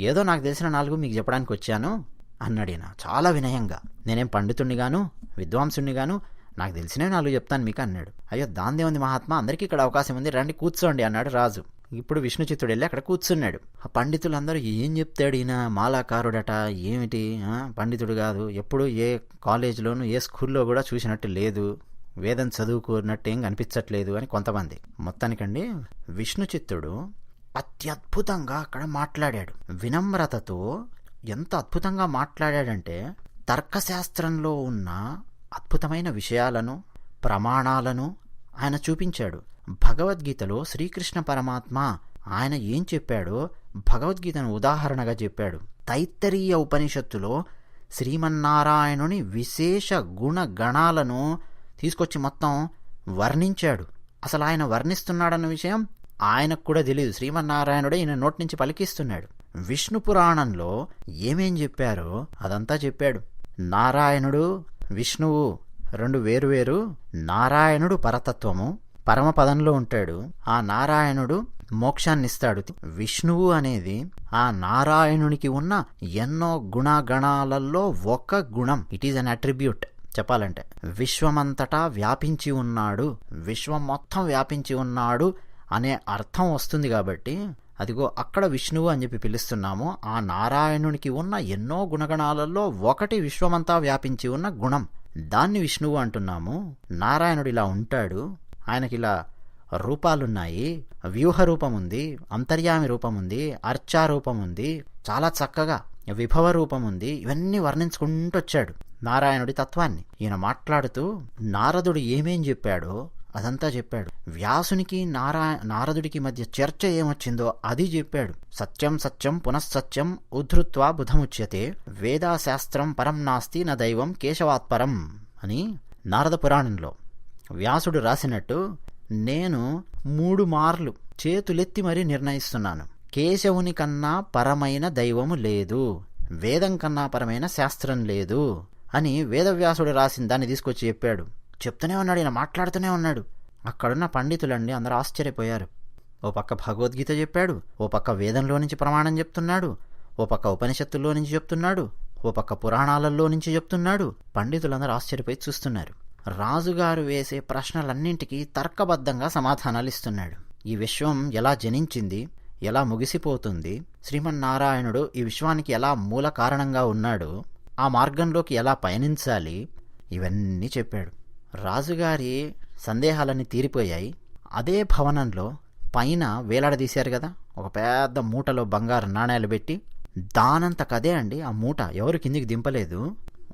ఏదో నాకు తెలిసిన 4 మీకు చెప్పడానికి వచ్చాను అన్నాడు ఈయన చాలా వినయంగా. నేనేం పండితుణ్ణిగాను, విద్వాంసుణ్ణిగాను, నాకు తెలిసినవి 4 చెప్తాను మీకు అన్నాడు. అయ్యో దాందే ఉంది మహాత్మా, అందరికీ ఇక్కడ అవకాశం ఉంది, రండి కూర్చోండి అన్నాడు రాజు. ఇప్పుడు విష్ణుచిత్తుడు వెళ్ళి అక్కడ కూర్చున్నాడు. ఆ పండితులందరూ ఏం చెప్తాడు ఈయన, మాలాకారుడట, ఏమిటి పండితుడు కాదు, ఎప్పుడు ఏ కాలేజీలోనూ ఏ స్కూల్లో కూడా చూసినట్టు లేదు, వేదం చదువుకున్నట్టు ఏం కనిపించట్లేదు అని కొంతమంది. మొత్తానికండి విష్ణుచిత్తుడు అత్యద్భుతంగా అక్కడ మాట్లాడాడు. వినమ్రతతో ఎంత అద్భుతంగా మాట్లాడాడంటే తర్కశాస్త్రంలో ఉన్న అద్భుతమైన విషయాలను, ప్రమాణాలను ఆయన చూపించాడు. భగవద్గీతలో శ్రీకృష్ణ పరమాత్మ ఆయన ఏం చెప్పాడో భగవద్గీతను ఉదాహరణగా చెప్పాడు. తైత్తరీయ ఉపనిషత్తులో శ్రీమన్నారాయణుని విశేష గుణ గణాలను తీసుకొచ్చి మొత్తం వర్ణించాడు. అసలు ఆయన వర్ణిస్తున్నాడన్న విషయం ఆయనకు కూడా తెలియదు. శ్రీమన్నారాయణుడే ఈయన నోటి నుంచి పలికిస్తున్నాడు. విష్ణు పురాణంలో ఏమేం చెప్పారో అదంతా చెప్పాడు. నారాయణుడు, విష్ణువు 2 వేరువేరు. నారాయణుడు పరతత్వము, పరమపదంలో ఉంటాడు. ఆ నారాయణుడు మోక్షాన్నిస్తాడు. విష్ణువు అనేది ఆ నారాయణునికి ఉన్న ఎన్నో గుణగణాలలో ఒక గుణం. It is an attribute. చెప్పాలంటే విశ్వమంతటా వ్యాపించి ఉన్నాడు, విశ్వం మొత్తం వ్యాపించి ఉన్నాడు అనే అర్థం వస్తుంది. కాబట్టి అదిగో అక్కడ విష్ణువు అని చెప్పి పిలుస్తున్నాము. ఆ నారాయణునికి ఉన్న ఎన్నో గుణగణాలలో ఒకటి విశ్వమంతా వ్యాపించి ఉన్న గుణం, దాన్ని విష్ణువు అంటున్నాము. నారాయణుడు ఇలా ఉంటాడు, ఆయనకిలా రూపాలున్నాయి. వ్యూహ రూపం ఉంది, అంతర్యామి రూపం ఉంది, అర్చా రూపం ఉంది, చాలా చక్కగా విభవ రూపం ఉంది. ఇవన్నీ వర్ణించుకుంటూ వచ్చాడు నారాయణుడి తత్వాన్ని. ఈయన మాట్లాడుతూ నారదుడు ఏమేం చెప్పాడో అదంతా చెప్పాడు. వ్యాసునికి నారదుడికి మధ్య చర్చ ఏమొచ్చిందో అది చెప్పాడు. సత్యం సత్యం పునఃసత్యం ఉద్ధృత్వా బుధముచ్యతే వేదాశాస్త్రం పరం నాస్తి న దైవం కేశవాత్పరం అని నారద పురాణంలో వ్యాసుడు రాసినట్టు నేను 3 మార్లు చేతులెత్తి మరీ నిర్ణయిస్తున్నాను, కేశవుని కన్నా పరమైన దైవము లేదు, వేదం కన్నా పరమైన శాస్త్రం లేదు అని వేదవ్యాసుడు రాసిన దాన్ని తీసుకొచ్చి చెప్పాడు. చెప్తూనే ఉన్నాడు, ఈయన మాట్లాడుతూనే ఉన్నాడు. అక్కడున్న పండితులండి అందరూ ఆశ్చర్యపోయారు. ఓ పక్క భగవద్గీత చెప్పాడు, ఓ పక్క వేదంలో నుంచి ప్రమాణం చెప్తున్నాడు, ఓ పక్క ఉపనిషత్తుల్లో నుంచి చెప్తున్నాడు, ఓ పక్క పురాణాలలో నుంచి చెప్తున్నాడు. పండితులందరూ ఆశ్చర్యపోయి చూస్తున్నారు. రాజుగారు వేసే ప్రశ్నలన్నింటికీ తర్కబద్ధంగా సమాధానాలు ఇస్తున్నాడు. ఈ విశ్వం ఎలా జనించింది, ఎలా ముగిసిపోతుంది, శ్రీమన్నారాయణుడు ఈ విశ్వానికి ఎలా మూల కారణంగా ఉన్నాడు, ఆ మార్గంలోకి ఎలా పయనించాలి, ఇవన్నీ చెప్పాడు. రాజుగారి సందేహాలన్నీ తీరిపోయాయి. అదే భవనంలో పైన వేలాడదీశారు కదా ఒక పెద్ద మూటలో బంగారు నాణేలు పెట్టి, దానంతకదే అండి ఆ మూట ఎవరు కిందికి దింపలేదు.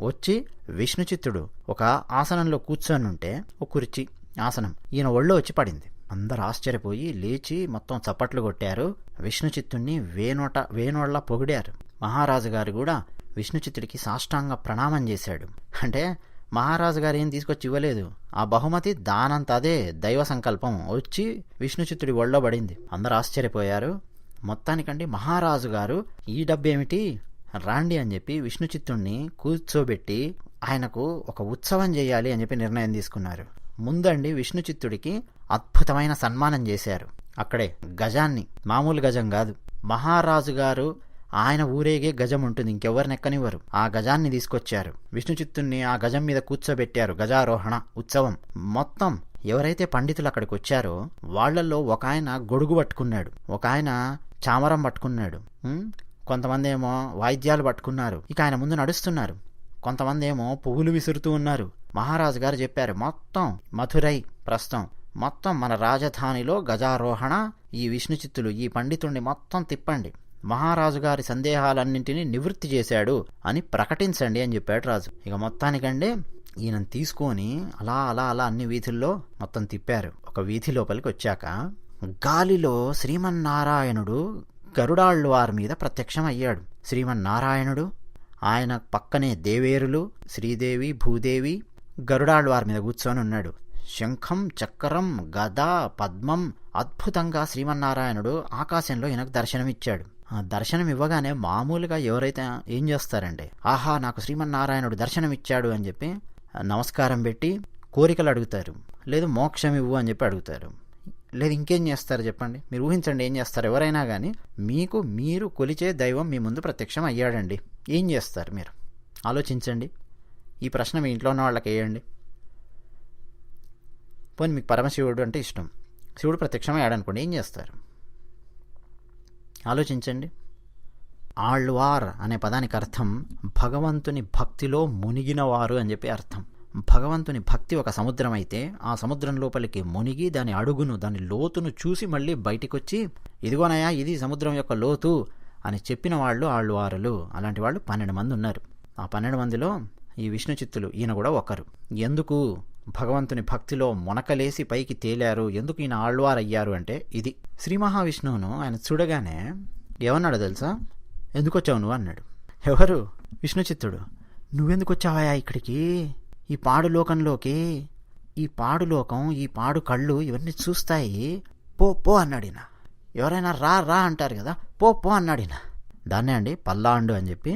వచ్చి విష్ణుచిత్తుడు ఒక ఆసనంలో కూర్చొని ఉంటే, ఒక కుర్చీ ఆసనం ఈయన ఒళ్ళో వచ్చి పడింది. అందరు ఆశ్చర్యపోయి లేచి మొత్తం చప్పట్లు కొట్టారు. విష్ణుచిత్తుణ్ణి వేణోళ్ళ పొగిడారు. మహారాజు గారు కూడా విష్ణుచిత్తుడికి సాష్టాంగ ప్రణామం చేశాడు. అంటే మహారాజు గారు ఏం తీసుకొచ్చి ఇవ్వలేదు, ఆ బహుమతి దానంత అదే దైవ సంకల్పం వచ్చి విష్ణుచిత్తుడి ఒళ్ళో పడింది. అందరు ఆశ్చర్యపోయారు. మొత్తానికండి మహారాజు గారు ఈ డబ్బేమిటి రాండి అని చెప్పి విష్ణుచిత్తుణ్ణి కూర్చోబెట్టి ఆయనకు ఒక ఉత్సవం చేయాలి అని చెప్పి నిర్ణయం తీసుకున్నారు. ముందండి విష్ణుచిత్తుడికి అద్భుతమైన సన్మానం చేశారు. అక్కడే గజాన్ని, మామూలు గజం కాదు, మహారాజు గారు ఆయన ఊరేగే గజం ఉంటుంది, ఇంకెవరినెక్కనివ్వరు. ఆ గజాన్ని తీసుకొచ్చారు. విష్ణుచిత్తుణ్ణి ఆ గజం మీద కూర్చోబెట్టారు. గజారోహణ ఉత్సవం. మొత్తం ఎవరైతే పండితులు అక్కడికి వచ్చారో వాళ్లలో ఒక ఆయన గొడుగు పట్టుకున్నాడు, ఒక ఆయన చామరం పట్టుకున్నాడు, కొంతమంది ఏమో వాయిద్యాలు పట్టుకున్నారు. ఇక ఆయన ముందు నడుస్తున్నారు. కొంతమంది ఏమో పువ్వులు విసురుతూ ఉన్నారు. మహారాజు గారు చెప్పారు, మొత్తం మథురై ప్రస్తుతం మొత్తం మన రాజధానిలో గజారోహణ, ఈ విష్ణుచిత్తులు ఈ పండితుణ్ణి మొత్తం తిప్పండి, మహారాజు గారి సందేహాలన్నింటినీ నివృత్తి చేశాడు అని ప్రకటించండి అని చెప్పాడు రాజు. ఇక మొత్తానికంటే ఈయన తీసుకొని అలా అలా అలా అన్ని వీధుల్లో మొత్తం తిప్పారు. ఒక వీధి లోపలికి వచ్చాక గాలిలో శ్రీమన్నారాయణుడు గరుడాళ్వారి మీద ప్రత్యక్షం అయ్యాడు. శ్రీమన్నారాయణుడు, ఆయన పక్కనే దేవేరులు, శ్రీదేవి, భూదేవి గరుడాళ్వారి మీద కూర్చొని ఉన్నాడు. శంఖం, చక్రం, గద, పద్మం, అద్భుతంగా శ్రీమన్నారాయణుడు ఆకాశంలో ఈయనకు దర్శనమిచ్చాడు. ఆ దర్శనం ఇవ్వగానే మామూలుగా ఎవరైతే ఏం చేస్తారండి, ఆహా నాకు శ్రీమన్నారాయణుడు దర్శనమిచ్చాడు అని చెప్పి నమస్కారం పెట్టి కోరికలు అడుగుతారు, లేదు మోక్షం ఇవ్వు అని చెప్పి అడుగుతారు, లేదు ఇంకేం చేస్తారు చెప్పండి. మీరు ఊహించండి ఏం చేస్తారు. ఎవరైనా కానీ మీరు కొలిచే దైవం మీ ముందు ప్రత్యక్షం అయ్యాడండి, ఏం చేస్తారు మీరు ఆలోచించండి. ఈ ప్రశ్న మీ ఇంట్లో ఉన్న వాళ్ళకి వేయండి. పోనీ మీకు పరమశివుడు అంటే ఇష్టం, శివుడు ప్రత్యక్షం అయ్యాడనుకోండి, ఏం చేస్తారు ఆలోచించండి. ఆళ్వార్ అనే పదానికి అర్థం భగవంతుని భక్తిలో మునిగినవారు అని చెప్పి అర్థం. భగవంతుని భక్తి ఒక సముద్రం అయితే ఆ సముద్రం లోపలికి మునిగి దాని అడుగును, దాని లోతును చూసి మళ్ళీ బయటికొచ్చి ఇదిగోనయా ఇది సముద్రం యొక్క లోతు అని చెప్పిన వాళ్ళు ఆళ్వారులు. అలాంటి వాళ్ళు 12 మంది ఉన్నారు. ఆ 12 మందిలో ఈ విష్ణుచిత్తులు ఈయన కూడా ఒకరు. ఎందుకు భగవంతుని భక్తిలో మొనకలేసి పైకి తేలారు, ఎందుకు ఈయన ఆళ్వార్ అయ్యారు అంటే ఇది. శ్రీ మహావిష్ణువును ఆయన చూడగానే ఏమన్నాడు తెలుసా? ఎందుకు వచ్చావు నువ్వు అన్నాడు. ఎవరు? విష్ణుచిత్తుడు. నువ్వెందుకు వచ్చావా ఇక్కడికి, ఈ పాడు లోకంలోకి? ఈ పాడు లోకం, ఈ పాడు కళ్ళు ఇవన్నీ చూస్తాయి, పో పో అన్నాడిన. ఎవరైనా రా రా అంటారు కదా, పో పో అన్నాడిన. దాన్నే అండి పల్లాండు అని చెప్పి,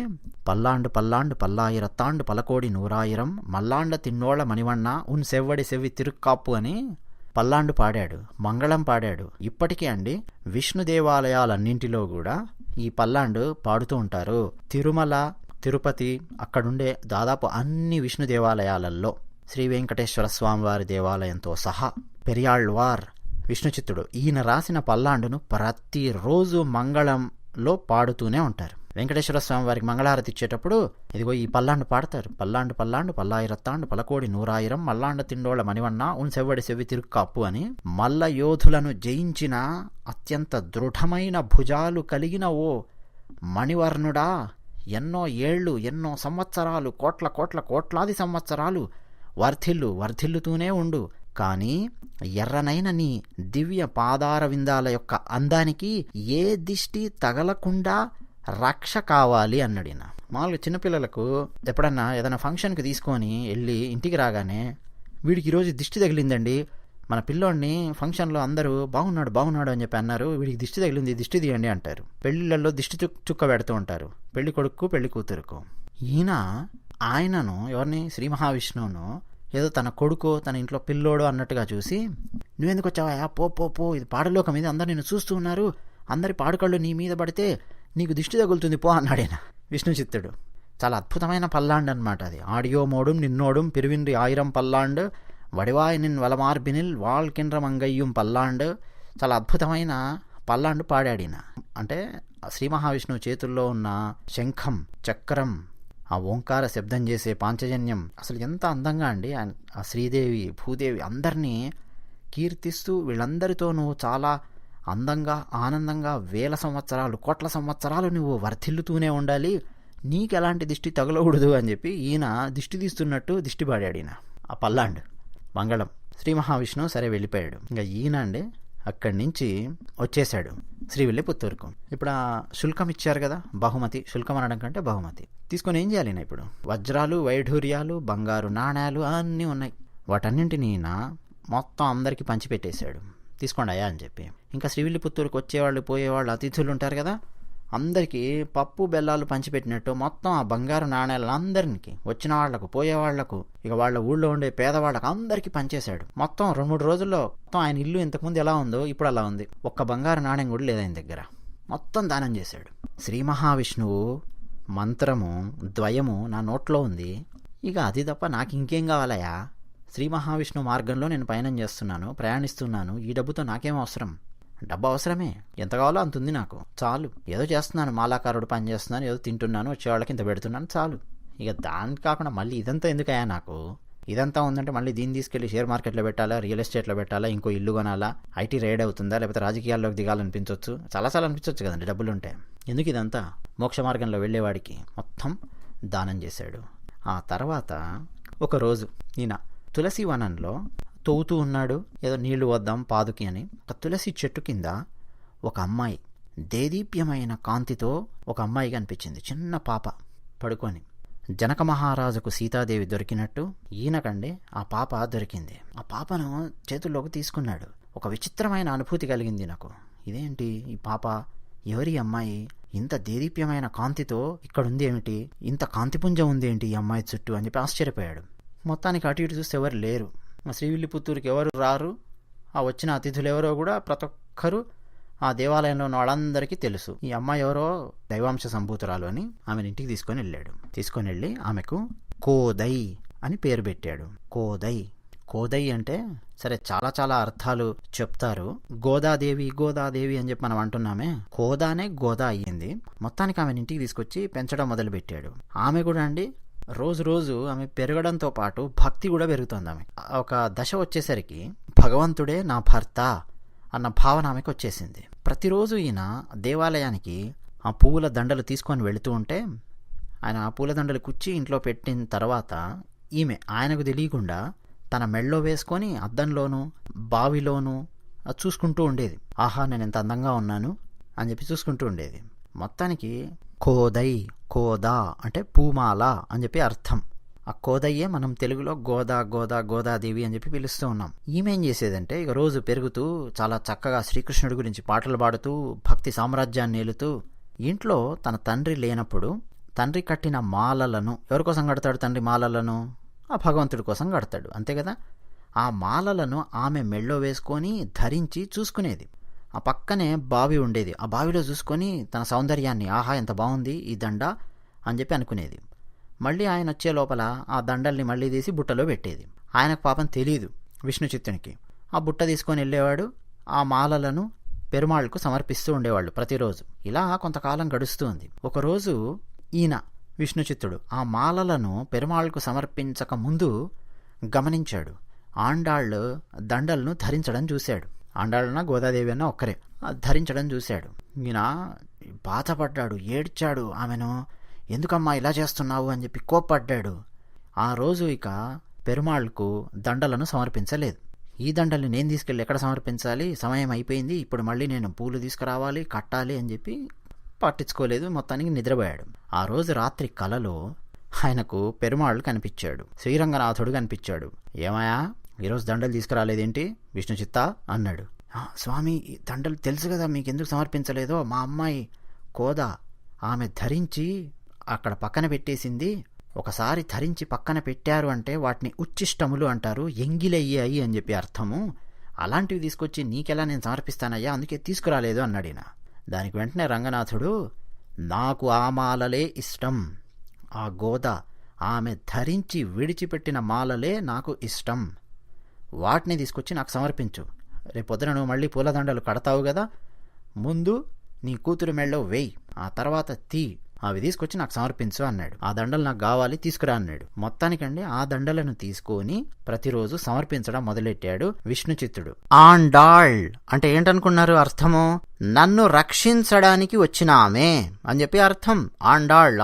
పల్లాండు పల్లాండు పల్లాయిరత్తాండు పలకోడి నూరాయిరం మల్లాండ తిన్నోళ్ల మణివಣ್ణ ఉన్ సెవ్వడి సెవ్వి తిరుక్కాపు అని పల్లాండు పాడాడు, మంగళం పాడాడు. ఇప్పటికీ అండి విష్ణు దేవాలయాలన్నింటిలో కూడా ఈ పల్లాండు పాడుతూ ఉంటారు. తిరుమల, తిరుపతి, అక్కడుండే దాదాపు అన్ని విష్ణు దేవాలయాలలో, శ్రీ వెంకటేశ్వర స్వామివారి దేవాలయంతో సహా పెరియాళ్వార్ విష్ణుచిత్తుడు ఈయన రాసిన పల్లాండును ప్రతిరోజు మంగళంలో పాడుతూనే ఉంటారు. వెంకటేశ్వర స్వామి వారికి మంగళహారతి ఇచ్చేటప్పుడు ఇదిగో ఈ పల్లాండు పాడతారు. పల్లాండు పల్లాండు పల్లాయిరత్తాండు పలకోడి నూరాయిరం మల్లాండ తిండోళ్ల మణివಣ್ణ ఉన్ సెవ్వడి సెవ్వి తిరుక్కాపు అని మల్ల యోధులను జయించిన అత్యంత దృఢమైన భుజాలు కలిగిన ఓ మణివర్ణుడా, ఎన్నో ఏళ్ళు, ఎన్నో సంవత్సరాలు, కోట్లాది సంవత్సరాలు వర్ధిల్లుతూనే ఉండు. కానీ ఎర్రనైన నీ దివ్య పాదార విందాల యొక్క అందానికి ఏ దిష్టి తగలకుండా రక్ష కావాలి అన్నాడిన. మామూలుగా చిన్నపిల్లలకు ఎప్పుడన్నా ఏదైనా ఫంక్షన్కి తీసుకొని వెళ్ళి ఇంటికి రాగానే వీడికి ఈరోజు దిష్టి తగిలిందండి, మన పిల్లోడిని ఫంక్షన్లో అందరూ బాగున్నాడు అని చెప్పి అన్నారు, వీడికి దిష్టి తగిలింది, దిష్టి తీయండి అంటారు. పెళ్లిళ్ళల్లో దిష్టి చుక్క పెడుతూ ఉంటారు పెళ్లి కొడుకు పెళ్లి కూతురుకు. ఆయనను ఎవరిని, శ్రీ మహావిష్ణువును ఏదో తన కొడుకో తన ఇంట్లో పిల్లోడు అన్నట్టుగా చూసి నువ్వెందుకు వచ్చావా, పో పో పో, ఇది పాడులోకం మీద అందరు నిన్ను చూస్తూ ఉన్నారు, అందరి పాడుకళ్ళు నీ మీద పడితే నీకు దిష్టి తగులుతుంది పో అన్నాడేనా విష్ణుచిత్తుడు. చాలా అద్భుతమైన పల్లాండు అనమాట అది. ఆడియో మోడుం నిన్నోడుం పిరివిండ్రి ఆయిరం పల్లాండు వడివాయ్ నిన్ వలమార్బినిల్ వాల్కిండ్ర మంగయ్యం పల్లాండు. చాలా అద్భుతమైన పల్లాండు పాడాడిన. అంటే శ్రీ మహావిష్ణువు చేతుల్లో ఉన్న శంఖం, చక్రం, ఆ ఓంకార శబ్దం చేసే పాంచజన్యం అసలు ఎంత అందంగా అండి. ఆ శ్రీదేవి, భూదేవి అందరినీ కీర్తిస్తూ వీళ్ళందరితో నువ్వు చాలా అందంగా, ఆనందంగా వేల సంవత్సరాలు, కోట్ల సంవత్సరాలు నువ్వు వర్ధిల్లుతూనే ఉండాలి, నీకు ఎలాంటి దిష్టి తగలకూడదు అని చెప్పి ఈయన దిష్టి తీస్తున్నట్టు దిష్టి పాడాడు ఈయన. ఆ పల్లాండు మంగళం శ్రీ మహావిష్ణువు సరే వెళ్ళిపోయాడు. ఇంకా ఈయన అండి అక్కడి నుంచి వచ్చేసాడు శ్రీవిల్లిపుత్తూరుకు. ఇప్పుడు ఆ శుల్కం ఇచ్చారు కదా, బహుమతి, శుల్కం అనడం కంటే బహుమతి తీసుకొని ఏం చేయాలి? ఇప్పుడు వజ్రాలు, వైఢూర్యాలు, బంగారు నాణ్యాలు అన్నీ ఉన్నాయి. వాటన్నింటినీ మొత్తం అందరికీ పంచిపెట్టేశాడు. తీసుకోండి అయ్యా అని చెప్పి. ఇంకా శ్రీవిల్లిపుత్తూరుకు వచ్చేవాళ్ళు పోయేవాళ్ళు అతిథులు ఉంటారు కదా, అందరికీ పప్పు బెల్లాలు పంచిపెట్టినట్టు మొత్తం ఆ బంగారు నాణ్యాలను అందరికి, వచ్చిన వాళ్లకు, పోయేవాళ్లకు, ఇక వాళ్ళ ఊళ్ళో ఉండే పేదవాళ్లకు అందరికీ పంచేశాడు. మొత్తం 2-3 రోజుల్లో మొత్తం ఆయన ఇల్లు ఇంతకుముందు ఎలా ఉందో ఇప్పుడు అలా ఉంది. ఒక్క బంగారు నాణ్యం కూడా లేదు ఆయన దగ్గర. మొత్తం దానం చేశాడు. శ్రీ మహావిష్ణువు మంత్రము ద్వయము నా నోట్లో ఉంది. ఇక అది తప్ప నాకు ఇంకేం కావాలయా? శ్రీ మహావిష్ణువు మార్గంలో నేను పయనం చేస్తున్నాను, ప్రయాణిస్తున్నాను. ఈ డబ్బుతో నాకేం అవసరం? డబ్బు అవసరమే, ఎంత కావాలో అంత ఉంది నాకు, చాలు. ఏదో చేస్తున్నాను, మాలాకారుడు పని చేస్తున్నాను, ఏదో తింటున్నాను, వచ్చేవాళ్ళకి ఇంత పెడుతున్నాను, చాలు. ఇక దానికి కాకుండా మళ్ళీ ఇదంతా ఎందుకయ్యా నాకు? ఇదంతా ఉందంటే మళ్ళీ దీన్ని తీసుకెళ్లి షేర్ మార్కెట్లో పెట్టాలా, రియల్ ఎస్టేట్లో పెట్టాలా, ఇంకో ఇల్లు కొనాలా, ఐటీ రైడ్ అవుతుందా, లేకపోతే రాజకీయాల్లోకి దిగాలనిపించవచ్చు, చాలాసార్లు అనిపించవచ్చు కదండి డబ్బులు ఉంటే. ఎందుకు ఇదంతా? మోక్ష మార్గంలో వెళ్ళేవాడికి మొత్తం దానం చేశాడు. ఆ తర్వాత ఒకరోజు ఈయన తులసి వనంలో తవ్వుతూ ఉన్నాడు. ఏదో నీళ్లు వద్దాం పాదుకి అని. ఒక తులసి చెట్టు కింద ఒక అమ్మాయి, దేదీప్యమైన కాంతితో ఒక అమ్మాయి కనిపించింది. చిన్న పాప పడుకొని. జనక మహారాజుకు సీతాదేవి దొరికినట్టు ఈయనకండి ఆ పాప దొరికింది. ఆ పాపను చేతుల్లోకి తీసుకున్నాడు. ఒక విచిత్రమైన అనుభూతి కలిగింది నాకు. ఇదేంటి ఈ పాప? ఎవరి అమ్మాయి? ఇంత దేదీప్యమైన కాంతితో ఇక్కడుంది ఏమిటి? ఇంత కాంతిపుంజం ఉంది ఏంటి ఈ అమ్మాయి చుట్టూ అని చెప్పి ఆశ్చర్యపోయాడు. మొత్తానికి అటు ఇటు చూస్తే ఎవరు లేరు. శ్రీవిల్లిపుత్తూరుకి ఎవరు రారు. ఆ వచ్చిన అతిథులు ఎవరో కూడా ప్రతి ఒక్కరు ఆ దేవాలయంలో ఉన్న వాళ్ళందరికీ తెలుసు ఈ అమ్మాయి ఎవరో దైవాంశ సంభూతురాలు అని. ఆమెను ఇంటికి తీసుకొని వెళ్ళాడు. తీసుకొని వెళ్ళి ఆమెకు కోదై అని పేరు పెట్టాడు. కోదై. కోదై అంటే సరే చాలా చాలా అర్థాలు చెప్తారు. గోదాదేవి గోదాదేవి అని చెప్పి మనం అంటున్నామే, కోదానే గోదా అయ్యింది. మొత్తానికి ఆమెను ఇంటికి తీసుకొచ్చి పెంచడం మొదలు పెట్టాడు. ఆమె కూడా అండి రోజు రోజు ఆమె పెరగడంతో పాటు భక్తి కూడా పెరుగుతుంది. ఆమె ఒక దశ వచ్చేసరికి భగవంతుడే నా భర్త అన్న భావన ఆమెకు వచ్చేసింది. ప్రతిరోజు ఈయన దేవాలయానికి ఆ పువ్వుల దండలు తీసుకొని వెళుతూ ఉంటే ఆయన ఆ పూల దండలు కుచ్చి ఇంట్లో పెట్టిన తర్వాత ఈమె ఆయనకు తెలియకుండా తన మెళ్ళో వేసుకొని అద్దంలోనూ బావిలోనూ చూసుకుంటూ ఉండేది. ఆహా నేను ఎంత అందంగా ఉన్నాను అని చెప్పి చూసుకుంటూ ఉండేది. మొత్తానికి కోదై, కోదా అంటే పూమాల అని చెప్పి అర్థం. ఆ కోదయ్యే మనం తెలుగులో గోదా గోదా గోదాదేవి అని చెప్పి పిలుస్తూ ఉన్నాం. ఈమె ఏం చేసేదంటే ఇక రోజు పెరుగుతూ చాలా చక్కగా శ్రీకృష్ణుడి గురించి పాటలు పాడుతూ భక్తి సామ్రాజ్యాన్ని ఏలుతూ ఇంట్లో తన తండ్రి లేనప్పుడు తండ్రి కట్టిన మాలలను ఎవరికోసం కడతాడు? తండ్రి మాలలను ఆ భగవంతుడి కోసం కడతాడు, అంతే కదా. ఆ మాలలను ఆమె మెళ్ళో వేసుకొని ధరించి చూసుకునేది. ఆ పక్కనే బావి ఉండేది. ఆ బావిలో చూసుకొని తన సౌందర్యాన్ని, ఆహా ఎంత బాగుంది ఈ దండ అని చెప్పి అనుకునేది. మళ్ళీ ఆయన వచ్చే లోపల ఆ దండల్ని మళ్ళీ తీసి బుట్టలో పెట్టేది. ఆయనకు పాపం తెలియదు విష్ణుచిత్తునికి. ఆ బుట్ట తీసుకొని వెళ్ళేవాడు. ఆ మాలలను పెరుమాళ్కు సమర్పిస్తూ ఉండేవాళ్ళు ప్రతిరోజు. ఇలా కొంతకాలం గడుస్తూ ఉంది. ఒకరోజు ఈయన విష్ణుచిత్తుడు ఆ మాలలను పెరుమాళ్కు సమర్పించక ముందు గమనించాడు. ఆండాళ్ళు దండలను ధరించడం చూశాడు. ఆండాళ్ళన గోదాదేవి అన్న ఒక్కరే ధరించడం చూశాడు. ఈయన బాధపడ్డాడు, ఏడ్చాడు. ఆమెను ఎందుకమ్మా ఇలా చేస్తున్నావు అని చెప్పి కోప్పడ్డాడు. ఆ రోజు ఇక పెరుమాళ్కు దండలను సమర్పించలేదు. ఈ దండల్ని నేను తీసుకెళ్ళి ఎక్కడ సమర్పించాలి, సమయం అయిపోయింది, ఇప్పుడు మళ్ళీ నేను పూలు తీసుకురావాలి, కట్టాలి అని చెప్పి పట్టించుకోలేదు. మొత్తానికి నిద్రపోయాడు. ఆ రోజు రాత్రి కలలో ఆయనకు పెరుమాళ్ళు కనిపించాడు. శ్రీరంగనాథుడు కనిపించాడు. ఏమయ్యా ఈరోజు దండలు తీసుకురాలేదేంటి విష్ణుచిత్త అన్నాడు. స్వామి దండలు తెలుసు కదా మీకెందుకు సమర్పించలేదో, మా అమ్మాయి కోద ఆమె ధరించి అక్కడ పక్కన పెట్టేసింది. ఒకసారి ధరించి పక్కన పెట్టారు అంటే వాటిని ఉచ్చిష్టములు అంటారు, ఎంగిలయ్యాయి అని చెప్పి అర్థము. అలాంటివి తీసుకొచ్చి నీకెలా నేను సమర్పిస్తానయ్యా, అందుకే తీసుకురాలేదు అన్నాడు ఈయన. దానికి వెంటనే రంగనాథుడు, నాకు ఆ మాలలే ఇష్టం, ఆ గోద ఆమె ధరించి విడిచిపెట్టిన మాలలే నాకు ఇష్టం, వాటిని తీసుకొచ్చి నాకు సమర్పించు. రేపొద్దున నువ్వు మళ్ళీ పూలదండలు కడతావు కదా, ముందు నీ కూతురు మెళ్ళో వేయి, ఆ తర్వాత అవి తీసుకొచ్చి నాకు సమర్పించు అన్నాడు. ఆ దండలు నాకు కావాలి, తీసుకురా అన్నాడు. మొత్తానికండి ఆ దండలను తీసుకొని ప్రతిరోజు సమర్పించడం మొదలెట్టాడు విష్ణుచిత్తుడు. ఆండాళ్ అంటే ఏంటనుకున్నారు అర్థము? నన్ను రక్షించడానికి వచ్చిన ఆమె అని చెప్పి అర్థం. ఆండాళ్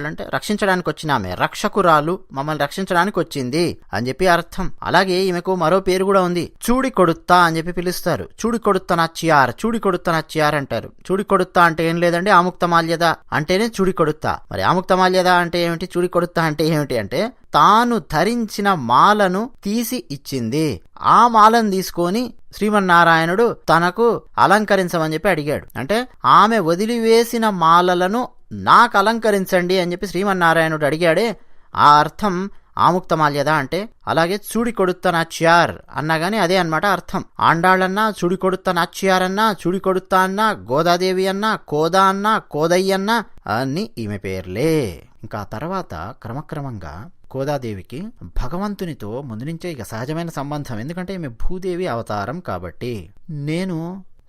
అంటే రక్షించడానికి వచ్చిన ఆమె, రక్షకురాలు, మమ్మల్ని రక్షించడానికి వచ్చింది అని చెప్పి అర్థం. అలాగే ఈమెకు మరో పేరు కూడా ఉంది, చూడి కొడుత్తా అని చెప్పి పిలుస్తారు. చూడి కొడుత్త నచ్చియార్ అంటారు. చూడి కొడుత్తా అంటే ఏం లేదండి, ఆముక్తమాల్యద అంటేనే చూడి కొడుత్తా. మరి ఆముక్తమాల్యద అంటే ఏమిటి, చూడి కొడుత్తా అంటే ఏమిటి అంటే తాను ధరించిన మాలను తీసి ఇచ్చింది. ఆ మాలను తీసుకొని శ్రీమన్నారాయణుడు తనకు అలంకరించమని చెప్పి అడిగాడు. అంటే ఆమె వదిలివేసిన మాలలను నాకు అలంకరించండి అని చెప్పి శ్రీమన్నారాయణుడు అడిగాడే, ఆ అర్థం ఆముక్తమాల్యద అంటే. అలాగే చూడి కొడుత్త నాచ్యార్ అన్నా గానీ అదే అన్నమాట అర్థం. ఆండాళ్ళన్నా, చూడి కొడుత్త నాచ్యార్ అన్నా, చూడి కొడుత్తా అన్నా, గోదాదేవి అన్నా, కోదా అన్నా, కోదయ్యన్నా అన్ని ఈమె పేర్లే. ఇంకా తర్వాత క్రమక్రమంగా కోదాదేవికి భగవంతునితో ముందు నుంచే ఇక సహజమైన సంబంధం. ఎందుకంటే ఈమె భూదేవి అవతారం కాబట్టి. నేను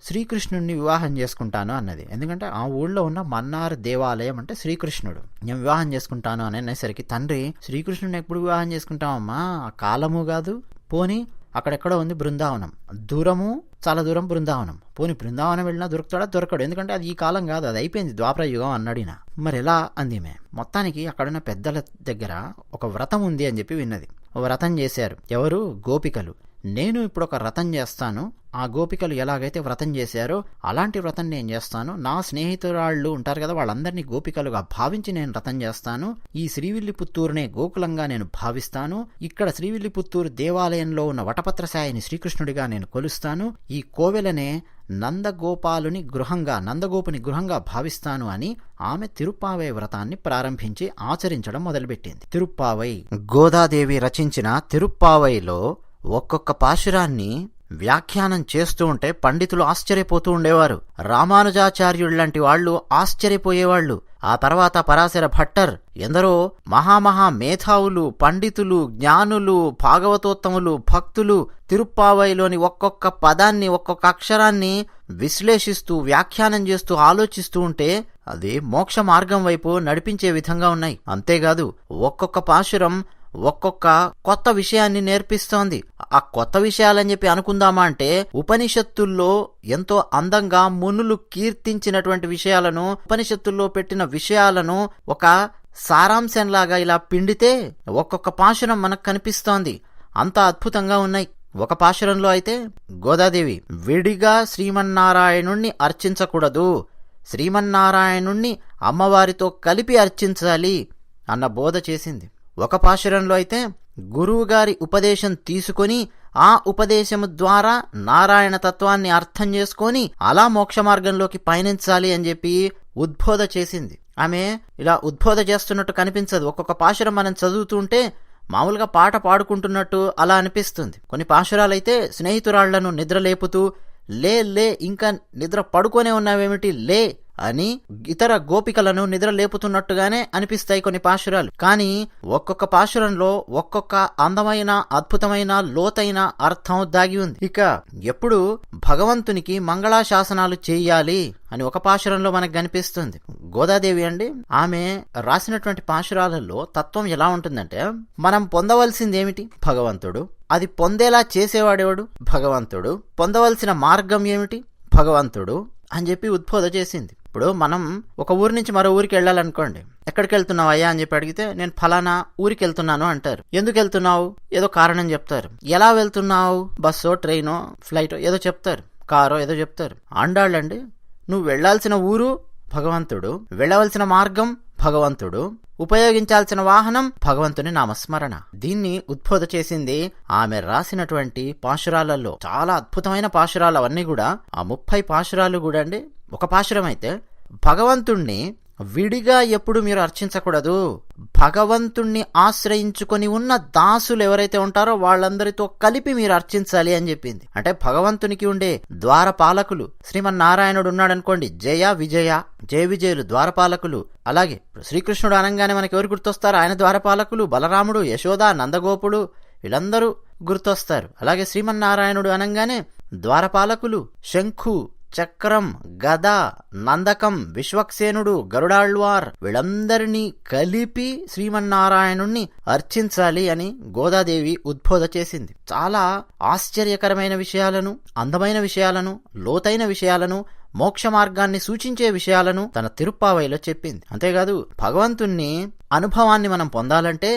శ్రీకృష్ణుడిని వివాహం చేసుకుంటాను అన్నది. ఎందుకంటే ఆ ఊళ్ళో ఉన్న మన్నార్ దేవాలయం అంటే శ్రీకృష్ణుడు. నేను వివాహం చేసుకుంటాను అని అనేసరికి తండ్రి, శ్రీకృష్ణుడిని ఎప్పుడు వివాహం చేసుకుంటామమ్మా, ఆ కాలము కాదు, పోని అక్కడెక్కడో ఉంది బృందావనం, దూరము, చాలా దూరం బృందావనం, పోని బృందావనం వెళ్ళినా దొరకడు. ఎందుకంటే అది ఈ కాలం కాదు, అది అయిపోయింది, ద్వాపర యుగం అన్నాడిన. మరి ఎలా అందిమే. మొత్తానికి అక్కడున్న పెద్దల దగ్గర ఒక వ్రతం ఉంది అని చెప్పి విన్నది. వ్రతం చేశారు ఎవరు, గోపికలు. నేను ఇప్పుడు ఒక వ్రతం చేస్తాను, ఆ గోపికలు ఎలాగైతే వ్రతం చేశారో అలాంటి వ్రతం నేను చేస్తాను. నా స్నేహితురాళ్ళు ఉంటారు కదా, వాళ్ళందరినీ గోపికలుగా భావించి నేను వ్రతం చేస్తాను. ఈ శ్రీవిల్లిపుత్తూరునే గోకులంగా నేను భావిస్తాను. ఇక్కడ శ్రీవిల్లిపుత్తూరు దేవాలయంలో ఉన్న వటపత్రసాయిని శ్రీకృష్ణుడిగా నేను కొలుస్తాను. ఈ కోవెలనే నందగోపుని గృహంగా భావిస్తాను అని ఆమె తిరుప్పావై వ్రతాన్ని ప్రారంభించి ఆచరించడం మొదలుపెట్టింది. తిరుప్పావై, గోదాదేవి రచించిన తిరుప్పావైలో ఒక్కొక్క పాశురాన్ని వ్యాఖ్యానం చేస్తూ ఉంటే పండితులు ఆశ్చర్యపోతూ ఉండేవారు. రామానుజాచార్యుళ్లాంటి వాళ్ళు ఆశ్చర్యపోయేవాళ్లు. ఆ తర్వాత పరాశర భట్టర్, ఎందరో మహామహా మేధావులు, పండితులు, జ్ఞానులు, భాగవతోత్తములు, భక్తులు తిరుప్పావైలోని ఒక్కొక్క పదాన్ని, ఒక్కొక్క అక్షరాన్ని విశ్లేషిస్తూ వ్యాఖ్యానం చేస్తూ ఆలోచిస్తూ ఉంటే అది మోక్ష మార్గం వైపు నడిపించే విధంగా ఉన్నాయి. అంతేకాదు ఒక్కొక్క పాశురం ఒక్కొక్క కొత్త విషయాన్ని నేర్పిస్తోంది. ఆ కొత్త విషయాలని చెప్పి అనుకుందామా అంటే ఉపనిషత్తుల్లో ఎంతో అందంగా మునులు కీర్తించినటువంటి విషయాలను, ఉపనిషత్తుల్లో పెట్టిన విషయాలను ఒక సారాంశంలాగా ఇలా పిండితే ఒక్కొక్క పాశురం మనకు కనిపిస్తోంది. అంత అద్భుతంగా ఉన్నాయి. ఒక పాశురంలో అయితే గోదాదేవి విడిగా శ్రీమన్నారాయణుణ్ణి అర్చించకూడదు, శ్రీమన్నారాయణుణ్ణి అమ్మవారితో కలిపి అర్చించాలి అన్న బోధ చేసింది. ఒక పాశురంలో అయితే గురువుగారి ఉపదేశం తీసుకొని ఆ ఉపదేశము ద్వారా నారాయణ తత్వాన్ని అర్థం చేసుకొని అలా మోక్ష మార్గంలోకి పయనించాలి అని చెప్పి ఉద్బోధ చేసింది. ఆమె ఇలా ఉద్బోధ చేస్తున్నట్టు కనిపించదు. ఒక్కొక్క పాశురం మనం చదువుతుంటే మామూలుగా పాట పాడుకుంటున్నట్టు అలా అనిపిస్తుంది. కొన్ని పాశురాలైతే స్నేహితురాళ్లను నిద్రలేపుతూ లే ఇంకా నిద్ర పడుకొనే ఉన్నావేమిటి లే అని ఇతర గోపికలను నిద్ర లేపుతున్నట్టుగానే అనిపిస్తాయి కొన్ని పాశురాలు. కానీ ఒక్కొక్క పాశురంలో ఒక్కొక్క అందమైన, అద్భుతమైన, లోతైన అర్థం దాగి ఉంది. ఇక ఎప్పుడు భగవంతునికి మంగళాశాసనాలు చెయ్యాలి అని ఒక పాశురంలో మనకు కనిపిస్తుంది. గోదాదేవి అండి, ఆమె రాసినటువంటి పాశురాలలో తత్వం ఎలా ఉంటుందంటే, మనం పొందవలసిందేమిటి, భగవంతుడు. అది పొందేలా చేసేవాడేవాడు, భగవంతుడు. పొందవలసిన మార్గం ఏమిటి, భగవంతుడు అని చెప్పి ఉద్బోధ చేసింది. ఇప్పుడు మనం ఒక ఊరి నుంచి మరో ఊరికి వెళ్ళాలనుకోండి, ఎక్కడికి వెళ్తున్నావు అయ్యా అని చెప్పి అడిగితే నేను ఫలానా ఊరికి వెళ్తున్నాను అంటారు. ఎందుకు వెళ్తున్నావు, ఏదో కారణం చెప్తారు. ఎలా వెళ్తున్నావు, బస్సో, ట్రైనో, ఫ్లైటో ఏదో చెప్తారు, కారో ఏదో చెప్తారు. ఆండాళ్ళండి, నువ్వు వెళ్లాల్సిన ఊరు భగవంతుడు, వెళ్ళవలసిన మార్గం భగవంతుడు, ఉపయోగించాల్సిన వాహనం భగవంతుని నామస్మరణ. దీన్ని ఉద్బోధ చేసింది ఆమె రాసినటువంటి పాశురాలలో. చాలా అద్భుతమైన పాశురాలు అవన్నీ కూడా. ఆ 30 పాశురాలు కూడా అండి, ఒక పాశురం అయితే భగవంతుణ్ణి విడిగా ఎప్పుడు మీరు అర్చించకూడదు, భగవంతుణ్ణి ఆశ్రయించుకొని ఉన్న దాసులు ఎవరైతే ఉంటారో వాళ్ళందరితో కలిపి మీరు అర్చించాలి అని చెప్పింది. అంటే భగవంతునికి ఉండే ద్వారపాలకులు, శ్రీమన్నారాయణుడు ఉన్నాడనుకోండి, జయ విజయ, జయ విజయులు ద్వారపాలకులు. అలాగే శ్రీకృష్ణుడు అనగానే మనకి ఎవరు గుర్తొస్తారు, ఆయన ద్వారపాలకులు. బలరాముడు, యశోద, నందగోపుడు వీళ్ళందరూ గుర్తొస్తారు. అలాగే శ్రీమన్నారాయణుడు అనగానే ద్వారపాలకులు, శంఖు, చక్రం, గద, నందకం, విశ్వక్సేనుడు, గరుడాళ్వార్ వీళ్ళందరినీ కలిపి శ్రీమన్నారాయణుణ్ణి అర్చించాలి అని గోదాదేవి ఉద్బోధ చేసింది. చాలా ఆశ్చర్యకరమైన విషయాలను, అందమైన విషయాలను, లోతైన విషయాలను మోక్ష మార్గాన్ని సూచించే విషయాలను తన తిరుప్పావైలో చెప్పింది. అంతేకాదు భగవంతుణ్ణి అనుభవాన్ని మనం పొందాలంటే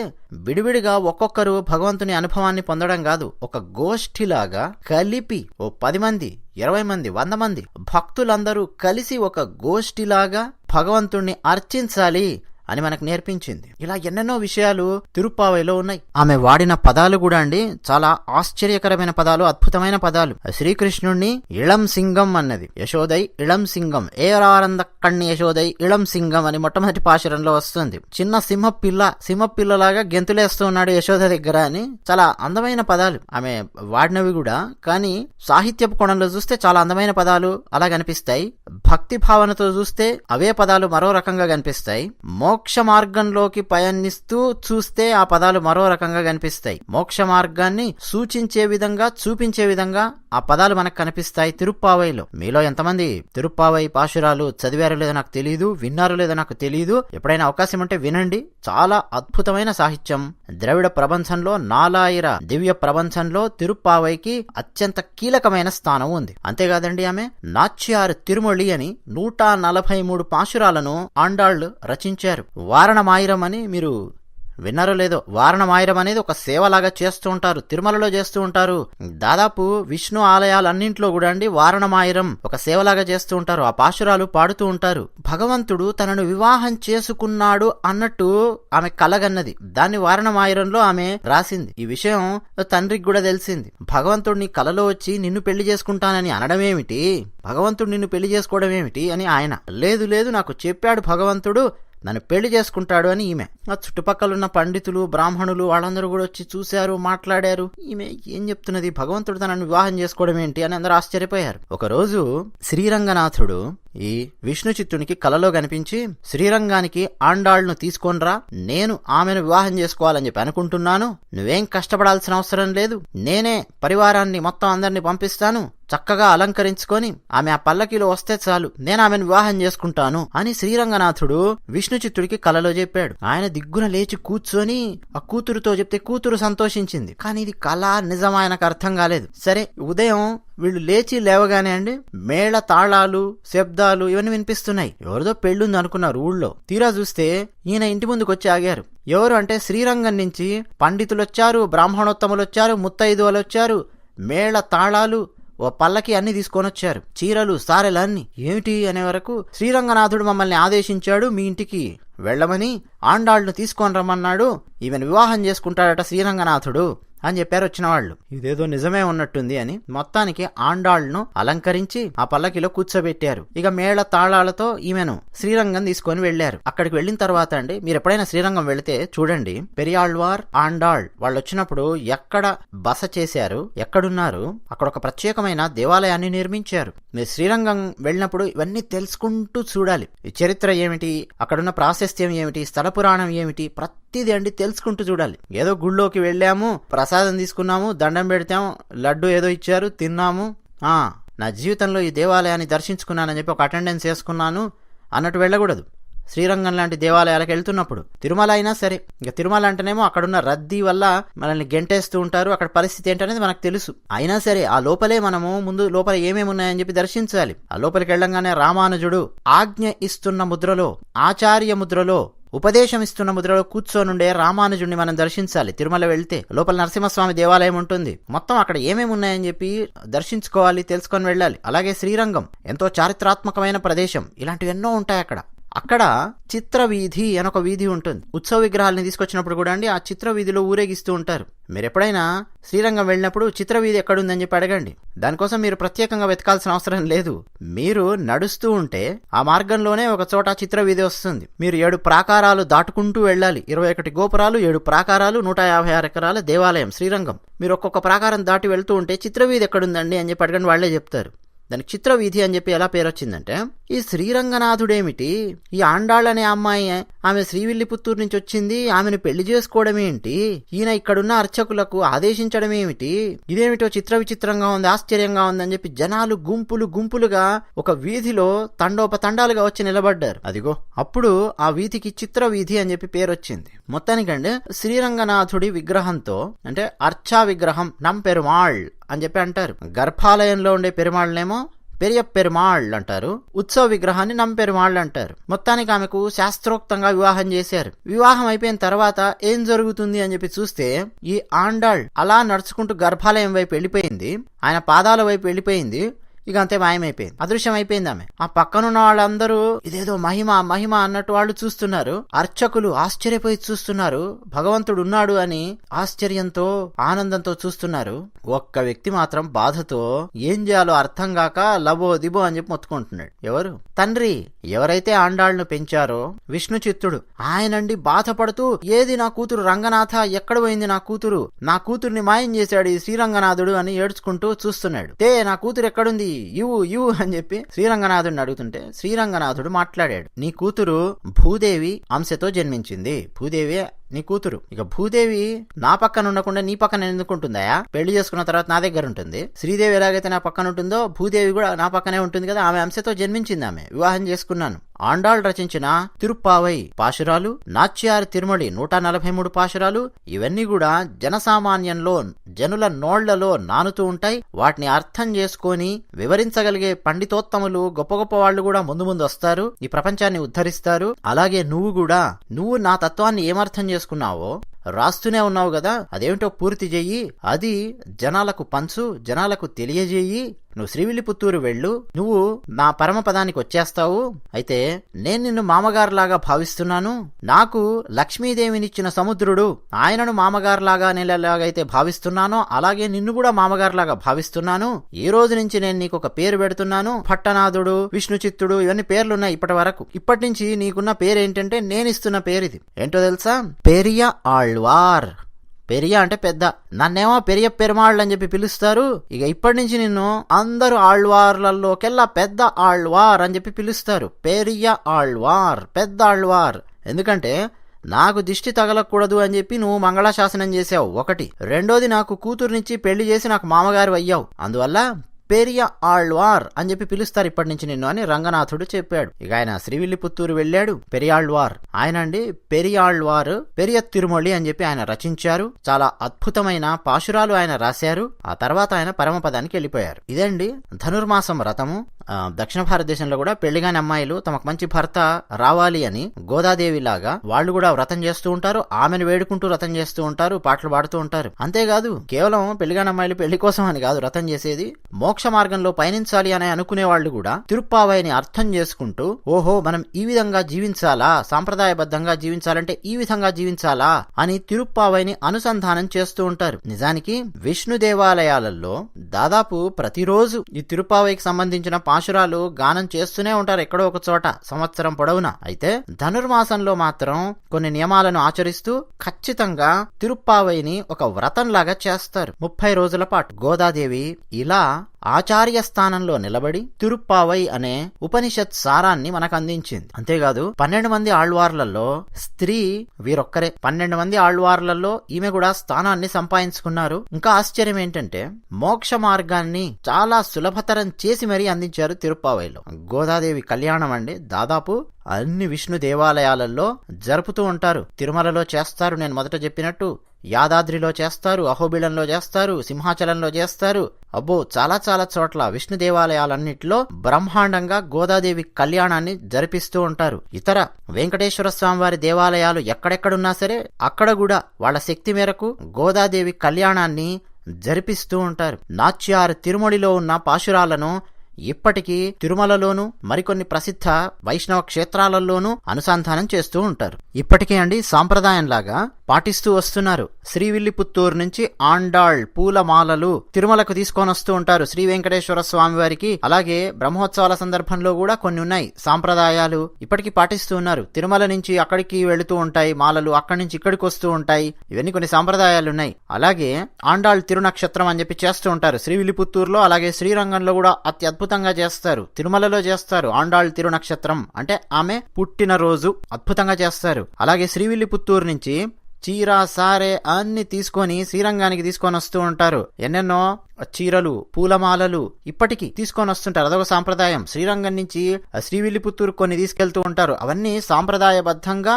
విడివిడిగా ఒక్కొక్కరు భగవంతుని అనుభవాన్ని పొందడం కాదు, ఒక గోష్ఠిలాగా కలిపి 10 మంది 20 మంది 100 మంది భక్తులందరూ కలిసి ఒక గోష్ఠిలాగా భగవంతుణ్ణి అర్చించాలి అని మనకు నేర్పించింది. ఇలా ఎన్నెన్నో విషయాలు తిరుప్పావైలో ఉన్నాయి. ఆమె వాడిన పదాలు కూడా అండి చాలా ఆశ్చర్యకరమైన పదాలు, అద్భుతమైన పదాలు. శ్రీకృష్ణుణ్ణి ఇళం సింగం అన్నది. యశోదై ఇళం సింగం, ఏరారంద కణ్ణి యశోదై ఇళం సింగం అని మొట్టమొదటి పాశురంలో వస్తుంది. చిన్న సింహపిల్లలాగా గెంతులేస్తూ ఉన్నాడు యశోద దగ్గర అని చాలా అందమైన పదాలు ఆమె వాడినవి కూడా. కానీ సాహిత్యపు కోణంలో చూస్తే చాలా అందమైన పదాలు అలా కనిపిస్తాయి. భక్తి భావనతో చూస్తే అవే పదాలు మరో రకంగా కనిపిస్తాయి. మోక్ష మార్గంలోకి పయనిస్తూ చూస్తే ఆ పదాలు మరో రకంగా కనిపిస్తాయి. మోక్ష మార్గాన్ని సూచించే విధంగా, చూపించే విధంగా ఆ పదాలు మనకు కనిపిస్తాయి తిరుప్పావైలో. మీలో ఎంతమంది తిరుప్పావై పాశురాలు చదివారో లేదో నాకు తెలియదు, విన్నారో లేదో నాకు తెలియదు. ఎప్పుడైనా అవకాశం ఉంటే వినండి. చాలా అద్భుతమైన సాహిత్యం. ద్రవిడ ప్రబంధంలో, నాలాయిర దివ్య ప్రబంధంలో తిరుప్పావైకి అత్యంత కీలకమైన స్థానం ఉంది. అంతేకాదండి, ఆమె నాచ్యారు తిరుమొళి అని 143 పాశురాలను ఆండాళ్లు రచించారు. వారణమాయిరం అని మీరు విన్నారో లేదో, వారణమాయిరం అనేది ఒక సేవలాగా చేస్తూ ఉంటారు, తిరుమలలో చేస్తూ ఉంటారు. దాదాపు విష్ణు ఆలయాలన్నింట్లో కూడా అండి వారణమాయిరం ఒక సేవలాగా చేస్తూ ఉంటారు. ఆ పాశురాలు పాడుతూ ఉంటారు. భగవంతుడు తనను వివాహం చేసుకున్నాడు అన్నట్టు ఆమె కలగన్నది. దాన్ని వారణమాయిరంలో ఆమె రాసింది. ఈ విషయం తండ్రికి కూడా తెలిసింది. భగవంతుడిని కలలో వచ్చి నిన్ను పెళ్లి చేసుకుంటానని అనడమేమిటి, భగవంతుడు నిన్ను పెళ్లి చేసుకోవడం ఏమిటి అని ఆయన, లేదు నాకు చెప్పాడు భగవంతుడు నన్ను పెళ్లి చేసుకుంటాడు అని ఈమె. ఆ చుట్టుపక్కలున్న పండితులు, బ్రాహ్మణులు వాళ్ళందరూ కూడా వచ్చి చూశారు, మాట్లాడారు. ఈమె ఏం చెప్తున్నది, భగవంతుడు తనను వివాహం చేసుకోవడం ఏంటి అని అందరూ ఆశ్చర్యపోయారు. ఒకరోజు శ్రీరంగనాథుడు ఈ విష్ణు చిత్తునికి కలలో కనిపించి, శ్రీరంగానికి ఆండాళ్ను తీసుకొనిరా, నేను ఆమెను వివాహం చేసుకోవాలని చెప్పి అనుకుంటున్నాను, నువ్వేం కష్టపడాల్సిన అవసరం లేదు, నేనే పరివారాన్ని మొత్తం అందరినీ పంపిస్తాను, చక్కగా అలంకరించుకొని ఆమె ఆ పల్లకిలో వస్తే చాలు, నేను ఆమెను వివాహం చేసుకుంటాను అని శ్రీరంగనాథుడు విష్ణు చిత్తుడికి కలలో చెప్పాడు. ఆయన దిగ్గున లేచి కూర్చొని ఆ కూతురుతో చెప్తే కూతురు సంతోషించింది. కానీ ఇది కళ నిజం ఆయనకు అర్థం కాలేదు. సరే, ఉదయం వీళ్ళు లేచి లేవగానే అండి మేళ తాళాలు, శబ్దాలు ఇవన్నీ వినిపిస్తున్నాయి. ఎవరిదో పెళ్ళుంది అనుకున్నారు ఊళ్ళో. తీరా చూస్తే ఈయన ఇంటి ముందుకు వచ్చి ఆగారు. ఎవరు అంటే శ్రీరంగం నుంచి పండితులు వచ్చారు, బ్రాహ్మణోత్తములు వచ్చారు, ముత్తైదువులు వచ్చారు, మేళ తాళాలు, ఓ పల్లకి అన్ని తీసుకొని వచ్చారు, చీరలు సారెలు అన్ని. ఏమిటి అనే వరకు శ్రీరంగనాథుడు మమ్మల్ని ఆదేశించాడు మీ ఇంటికి వెళ్ళమని, ఆండాళ్ను తీసుకొని రమ్మన్నాడు, ఈమెను వివాహం చేసుకుంటాడట శ్రీరంగనాథుడు అని చెప్పారు వచ్చిన వాళ్ళు. ఇదేదో నిజమే ఉన్నట్టుంది అని మొత్తానికి ఆండాళ్ను అలంకరించి ఆ పల్లకిలో కూర్చోబెట్టారు. ఇక మేళ తాళాలతో ఈమెను శ్రీరంగం తీసుకొని వెళ్లారు. అక్కడికి వెళ్లిన తర్వాత అండి, మీరు ఎప్పుడైనా శ్రీరంగం వెళితే చూడండి, పెరియాళ్వార్, ఆండాళ్ వాళ్ళు వచ్చినప్పుడు ఎక్కడ బస చేశారు, ఎక్కడున్నారు, అక్కడ ఒక ప్రత్యేకమైన దేవాలయాన్ని నిర్మించారు. మీరు శ్రీరంగం వెళ్ళినప్పుడు ఇవన్నీ తెలుసుకుంటూ చూడాలి. ఈ చరిత్ర ఏమిటి, అక్కడున్న ప్రాశస్త్యం ఏమిటి, స్థల పురాణం ఏమిటి, ప్రతిదీ అండి తెలుసుకుంటూ చూడాలి. ఏదో గుళ్ళోకి వెళ్ళాము, ప్రసాదం తీసుకున్నాము, దండం పెడతాము, లడ్డు ఏదో ఇచ్చారు, తిన్నాము, నా జీవితంలో ఈ దేవాలయాన్ని దర్శించుకున్నానని చెప్పి ఒక అటెండెన్స్ చేసుకున్నాను అన్నట్టు వెళ్ళకూడదు. శ్రీరంగం లాంటి దేవాలయాలకు వెళ్తున్నప్పుడు, తిరుమల అయినా సరే, ఇక తిరుమల అంటేనేమో అక్కడున్న రద్దీ వల్ల మనల్ని గెంటేస్తూ ఉంటారు, అక్కడ పరిస్థితి ఏంటనేది మనకు తెలుసు. అయినా సరే ఆ లోపలే మనము ముందు లోపల ఏమేమి ఉన్నాయని చెప్పి దర్శించాలి. ఆ లోపలికి వెళ్ళంగానే రామానుజుడు ఆజ్ఞ ఇస్తున్న ముద్రలో, ఆచార్య ముద్రలో, ఉపదేశం ఇస్తున్న ముద్రలో కూర్చోనుండే రామానుజుడిని మనం దర్శించాలి. తిరుమల వెళ్తే లోపల నరసింహస్వామి దేవాలయం ఉంటుంది. మొత్తం అక్కడ ఏమేమి ఉన్నాయని చెప్పి దర్శించుకోవాలి, తెలుసుకొని వెళ్ళాలి. అలాగే శ్రీరంగం ఎంతో చారిత్రాత్మకమైన ప్రదేశం. ఇలాంటివి ఎన్నో ఉంటాయి అక్కడ. అక్కడ చిత్రవీధి అని ఒక వీధి ఉంటుంది. ఉత్సవ విగ్రహాలని తీసుకొచ్చినప్పుడు కూడా అండి ఆ చిత్రవీధిలో ఊరేగిస్తూ ఉంటారు. మీరు ఎప్పుడైనా శ్రీరంగం వెళ్ళినప్పుడు చిత్రవీధి ఎక్కడుందని చెప్పి అడగండి. దానికోసం మీరు ప్రత్యేకంగా వెతకాల్సిన అవసరం లేదు. మీరు నడుస్తూ ఉంటే ఆ మార్గంలోనే ఒక చోట చిత్రవీధి వస్తుంది. మీరు 7 ప్రాకారాలు దాటుకుంటూ వెళ్ళాలి. 21 గోపురాలు, 7 ప్రాకారాలు, 156 ఎకరాల దేవాలయం శ్రీరంగం. మీరు ఒక్కొక్క ప్రాకారం దాటి వెళ్తూ ఉంటే చిత్రవీధి ఎక్కడుందండి అని చెప్పి అడగండి, వాళ్లే చెప్తారు. దానికి చిత్రవీధి అని చెప్పి ఎలా పేరు వచ్చిందంటే, ఈ శ్రీరంగనాథుడేమిటి, ఈ ఆండాళ్ అనే అమ్మాయి ఆమె శ్రీవిల్లిపుత్తూరు నుంచి వచ్చింది, ఆమెను పెళ్లి చేసుకోవడం ఏంటి, ఈయన ఇక్కడున్న అర్చకులకు ఆదేశించడం ఏమిటి, ఇదేమిటో చిత్ర విచిత్రంగా ఉంది, ఆశ్చర్యంగా ఉందని చెప్పి జనాలు గుంపులుగా ఒక వీధిలో తండోపతండాలుగా వచ్చి నిలబడ్డారు. అదిగో అప్పుడు ఆ వీధికి చిత్రవీధి అని చెప్పి పేరు వచ్చింది. మొత్తానికంటే శ్రీరంగనాథుడి విగ్రహంతో, అంటే అర్చా విగ్రహం నం పెరుమాళ్ అని చెప్పి అంటారు. గర్భాలయంలో ఉండే పెరుమాళ్ళనేమో పెరియ పెరుమాళ్ అంటారు, ఉత్సవ విగ్రహాన్ని నంపెరుమాళ్ అంటారు. మొత్తానికి ఆమెకు శాస్త్రోక్తంగా వివాహం చేశారు. వివాహం అయిపోయిన తర్వాత ఏం జరుగుతుంది అని చెప్పి చూస్తే, ఈ ఆండాళ్ అలా నడుచుకుంటూ గర్భాలయం వైపు వెళ్ళిపోయింది, ఆయన పాదాల వైపు వెళ్ళిపోయింది. ఇక అంతే మాయమైపోయింది, అదృశ్యం అయిపోయింది ఆమె. ఆ పక్కనున్న వాళ్ళందరూ ఇదేదో మహిమ మహిమ అన్నట్టు వాళ్ళు చూస్తున్నారు. అర్చకులు ఆశ్చర్యపోయి చూస్తున్నారు, భగవంతుడు ఉన్నాడు అని ఆశ్చర్యంతో ఆనందంతో చూస్తున్నారు. ఒక్క వ్యక్తి మాత్రం బాధతో ఏం చేయాలో అర్థం కాక లబో దిబో అని చెప్పి మొత్తుకుంటున్నాడు. ఎవరు? తండ్రి. ఎవరైతే ఆండాళ్ను పెంచారో విష్ణు చిత్తుడు, ఆయనండి బాధపడుతూ, ఏది నా కూతురు రంగనాథ, ఎక్కడ పోయింది నా కూతురు, నా కూతుర్ని మాయం చేశాడు ఈ శ్రీరంగనాథుడు అని ఏడ్చుకుంటూ చూస్తున్నాడు. నా కూతురు ఎక్కడుంది, ఇవు అని చెప్పి శ్రీరంగనాథుడిని అడుగుతుంటే శ్రీరంగనాథుడు మాట్లాడాడు. నీ కూతురు భూదేవి అంశతో జన్మించింది, భూదేవి నీ కూతురు. ఇక భూదేవి నా పక్కన ఉండకుండా నీ పక్కన ఎందుకుంటుందా? పెళ్లి చేసుకున్న తర్వాత నా దగ్గర ఉంటుంది. శ్రీదేవి ఎలాగైతే నా పక్కన ఉంటుందో భూదేవి కూడా నా పక్కనే ఉంటుంది కదా, ఆమె అంశతో జన్మించింది, ఆమె వివాహం చేసుకున్నాను. ఆండాళ్ రచించిన తిరుప్పావై పాశురాలు, నాచ్యార్ తిరుమళి 143 పాశురాలు, ఇవన్నీ కూడా జనసామాన్యంలో జనుల నోళ్లలో నానుతూ ఉంటాయి. వాటిని అర్థం చేసుకొని వివరించగలిగే పండితోత్తములు, గొప్ప గొప్ప వాళ్ళు కూడా ముందు ముందు వస్తారు, ఈ ప్రపంచాన్ని ఉద్ధరిస్తారు. అలాగే నువ్వు నా తత్వాన్ని ఏమర్థం చేసుకున్నావో రాస్తూనే ఉన్నావు కదా, అదేమిటో పూర్తి చెయ్యి, అది జనాలకు పంచు, జనాలకు తెలియజేయి. నువ్వు శ్రీవిల్లిపుత్తూరు వెళ్ళు, నువ్వు నా పరమపదానికి వచ్చేస్తావు. అయితే నేను నిన్ను మామగారులాగా భావిస్తున్నాను. నాకు లక్ష్మీదేవినిచ్చిన సముద్రుడు, ఆయనను మామగారులాగా నేను ఎలాగైతే భావిస్తున్నానో అలాగే నిన్ను కూడా మామగారులాగా భావిస్తున్నాను. ఈ రోజు నుంచి నేను నీకు ఒక పేరు పెడుతున్నాను, భట్టనాథుడు, విష్ణు చిత్తుడు, ఇవన్నీ పేర్లున్నాయి ఇప్పటి వరకు. ఇప్పటి నుంచి నీకున్న పేరు ఏంటంటే నేను ఇస్తున్న పేరు ఇది. ఏంటో తెలుసా? పెరియ ఆళ్వార్. పెరియ అంటే పెద్ద, నన్నేమో పెరియ పెరుమాళ్ అని చెప్పి పిలుస్తారు. ఇక ఇప్పటి నుంచి నిన్ను అందరూ ఆళ్వార్లలోకెల్లా పెద్ద ఆళ్వార్ అని చెప్పి పిలుస్తారు. పెరియ ఆళ్వార్, పెద్ద ఆళ్వార్. ఎందుకంటే నాకు దిష్టి తగలకూడదు అని చెప్పి నువ్వు మంగళాశాసనం చేసావు ఒకటి, రెండోది నాకు కూతురునిచ్చి పెళ్లి చేసి నాకు మామగారు అయ్యావు, అందువల్ల పెరియ ఆళ్వార్ అని చెప్పి పిలుస్తారు ఇప్పటి నుంచి నిన్ను అని రంగనాథుడు చెప్పాడు. ఇక ఆయన శ్రీవిల్లిపుత్తూరు వెళ్ళాడు. పెరియాళ్వార్ ఆయన అండి, పెరియాళ్వార్ పెరియ తిరుమళి అని చెప్పి ఆయన రచించారు. చాలా అద్భుతమైన పాశురాలు ఆయన రాశారు. ఆ తర్వాత ఆయన పరమపదానికి వెళ్ళిపోయారు. ఇదండి ధనుర్మాసం వ్రతము. దక్షిణ భారతదేశంలో కూడా పెళ్లిగాని అమ్మాయిలు తమకు మంచి భర్త రావాలి అని గోదాదేవి లాగా వాళ్ళు కూడా వ్రతం చేస్తూ ఉంటారు. ఆమెను వేడుకుంటూ వ్రతం చేస్తూ ఉంటారు, పాటలు పాడుతూ ఉంటారు. అంతేకాదు కేవలం పెళ్లిగాని అమ్మాయిలు పెళ్లి కోసం అని కాదు వ్రతం చేసేది, మోక్ష మార్గంలో పయనించాలి అని అనుకునే వాళ్ళు కూడా తిరుప్పావైని అర్థం చేసుకుంటూ, ఓహో మనం ఈ విధంగా జీవించాలా, సాంప్రదాయబద్ధంగా జీవించాలంటే ఈ విధంగా జీవించాలా అని తిరుప్పావైని అనుసంధానం చేస్తూ ఉంటారు. నిజానికి విష్ణు దేవాలయాలలో దాదాపు ప్రతిరోజు ఈ తిరుప్పావైకి సంబంధించిన పాశురాలు గానం చేస్తూనే ఉంటారు ఎక్కడో ఒక చోట సంవత్సరం పొడవునా. అయితే ధనుర్మాసంలో మాత్రం కొన్ని నియమాలను ఆచరిస్తూ ఖచ్చితంగా తిరుప్పావైని ఒక వ్రతంలాగా చేస్తారు 30 రోజుల పాటు. గోదాదేవి ఇలా ఆచార్య స్థానంలో నిలబడి తిరుప్పావై అనే ఉపనిషత్ సారాన్ని మనకు అందించింది. అంతేకాదు 12 మంది ఆళ్వార్లలో స్త్రీ వీరొక్కరే. 12 మంది ఆళ్వార్లలో ఈమె కూడా స్థానాన్ని సంపాదించుకున్నారు. ఇంకా ఆశ్చర్యం ఏంటంటే మోక్ష మార్గాన్ని చాలా సులభతరం చేసి మరీ అందించారు తిరుప్పావైలో. గోదాదేవి కళ్యాణం అండి దాదాపు అన్ని విష్ణు దేవాలయాలలో జరుపుతూ ఉంటారు. తిరుమలలో చేస్తారు, నేను మొదట చెప్పినట్టు, యాదాద్రిలో చేస్తారు, అహోబిళంలో చేస్తారు, సింహాచలంలో చేస్తారు. అబ్బో చాలా చాలా చోట్ల విష్ణు దేవాలయాలన్నింటిలో బ్రహ్మాండంగా గోదాదేవి కళ్యాణాన్ని జరిపిస్తూ ఉంటారు. ఇతర వెంకటేశ్వర స్వామి వారి దేవాలయాలు ఎక్కడెక్కడున్నా సరే అక్కడ కూడా వాళ్ళ శక్తి మేరకు గోదాదేవి కళ్యాణాన్ని జరిపిస్తూ ఉంటారు. నాచ్యార్ తిరుమడిలో ఉన్న పాశురాలను ఇప్పటికీ తిరుమలలోనూ మరికొన్ని ప్రసిద్ధ వైష్ణవ క్షేత్రాలలోనూ అనుసంధానం చేస్తూ ఉంటారు. ఇప్పటికే అండి సాంప్రదాయంలాగా పాటిస్తూ వస్తున్నారు. శ్రీవిల్లిపుత్తూరు నుంచి ఆండాళ్ పూలమాలలు తిరుమలకు తీసుకొని వస్తూ ఉంటారు శ్రీ వెంకటేశ్వర స్వామి వారికి. అలాగే బ్రహ్మోత్సవాల సందర్భంలో కూడా కొన్ని ఉన్నాయి సాంప్రదాయాలు ఇప్పటికీ పాటిస్తూ ఉన్నారు. తిరుమల నుంచి అక్కడికి వెళుతూ ఉంటాయి మాలలు, అక్కడి నుంచి ఇక్కడికి వస్తూ ఉంటాయి. ఇవన్నీ కొన్ని సాంప్రదాయాలు ఉన్నాయి. అలాగే ఆండాళ్ తిరునక్షత్రం అని చెప్పి చేస్తూ ఉంటారు శ్రీవిల్లిపుత్తూరులో. అలాగే శ్రీరంగంలో కూడా అత్యద్భుతంగా చేస్తారు. తిరుమలలో చేస్తారు ఆండాళ్ తిరునక్షత్రం అంటే ఆమె పుట్టినరోజు అద్భుతంగా చేస్తారు. అలాగే శ్రీవిల్లిపుత్తూరు నుంచి చీర సారే అన్ని తీసుకొని శ్రీరంగానికి తీసుకొని వస్తూ ఉంటారు. ఎన్నెన్నో చీరలు, పూలమాలలు ఇప్పటికీ తీసుకొని వస్తుంటారు. అదొక సాంప్రదాయం. శ్రీరంగం నుంచి శ్రీవిల్లిపుత్తూరు కొన్ని తీసుకెళ్తూ ఉంటారు. అవన్నీ సాంప్రదాయబద్ధంగా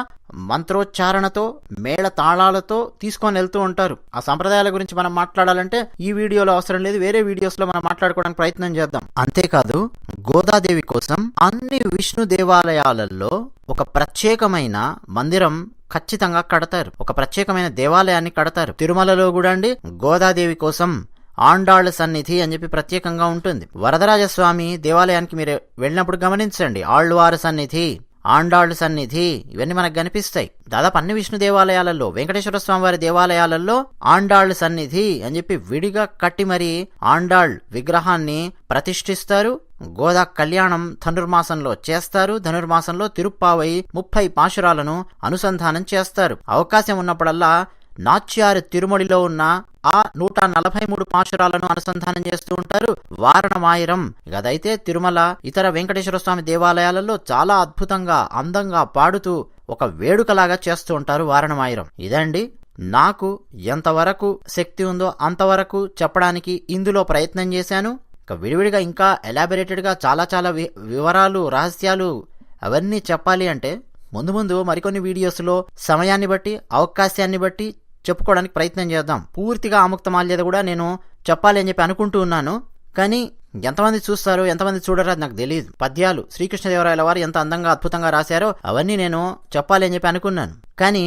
మంత్రోచ్చారణతో, మేళ తాళాలతో తీసుకొని వెళ్తూ ఉంటారు. ఆ సాంప్రదాయాల గురించి మనం మాట్లాడాలంటే ఈ వీడియోలో అవసరం లేదు, వేరే వీడియోస్ లో మనం మాట్లాడుకోవడానికి ప్రయత్నం చేద్దాం. అంతేకాదు గోదాదేవి కోసం అన్ని విష్ణు దేవాలయాలలో ఒక ప్రత్యేకమైన మందిరం ఖచ్చితంగా కడతారు. ఒక ప్రత్యేకమైన దేవాలయాన్ని కడతారు. తిరుమలలో కూడా అండి గోదాదేవి కోసం ఆండాళ్ళ సన్నిధి అని చెప్పి ప్రత్యేకంగా ఉంటుంది. వరదరాజస్వామి దేవాలయానికి మీరు వెళ్ళినప్పుడు గమనించండి, ఆళ్వారు సన్నిధి, ఆండాళ్ళ సన్నిధి ఇవన్నీ మనకు కనిపిస్తాయి. దాదాపు అన్ని విష్ణు దేవాలయాలలో, వెంకటేశ్వర స్వామి వారి దేవాలయాలలో ఆండాళ్ళ సన్నిధి అని చెప్పి విడిగా కట్టి మరి ఆండాళ్ విగ్రహాన్ని ప్రతిష్ఠిస్తారు. గోదా కళ్యాణం ధనుర్మాసంలో చేస్తారు. ధనుర్మాసంలో తిరుప్పావై 30 పాశురాలను అనుసంధానం చేస్తారు. అవకాశం ఉన్నప్పుడల్లా నాచ్యారు తిరుమడిలో ఉన్న ఆ 143 పాశురాలను అనుసంధానం చేస్తూ ఉంటారు. వారణమాయిరం అదైతే తిరుమల ఇతర వెంకటేశ్వర స్వామి దేవాలయాలలో చాలా అద్భుతంగా అందంగా పాడుతూ ఒక వేడుకలాగా చేస్తూ ఉంటారు వారణమాయిరం. ఇదండి నాకు ఎంతవరకు శక్తి ఉందో అంతవరకు చెప్పడానికి ఇందులో ప్రయత్నం చేశాను. విడివిడిగా ఇంకా ఎలాబొరేటెడ్ గా చాలా వివరాలు, రహస్యాలు అవన్నీ చెప్పాలి అంటే ముందు మరికొన్ని వీడియోస్లో సమయాన్ని బట్టి, అవకాశాన్ని బట్టి చెప్పుకోవడానికి ప్రయత్నం చేద్దాం. పూర్తిగా ఆముక్తమాల్యద కూడా నేను చెప్పాలి అని చెప్పి అనుకుంటూ ఉన్నాను. కానీ ఎంతమంది చూస్తారో ఎంతమంది చూడరో అది నాకు తెలియదు. పద్యాలు శ్రీకృష్ణదేవరాయల వారు ఎంత అందంగా అద్భుతంగా రాశారో అవన్నీ నేను చెప్పాలి అని చెప్పి అనుకున్నాను. కానీ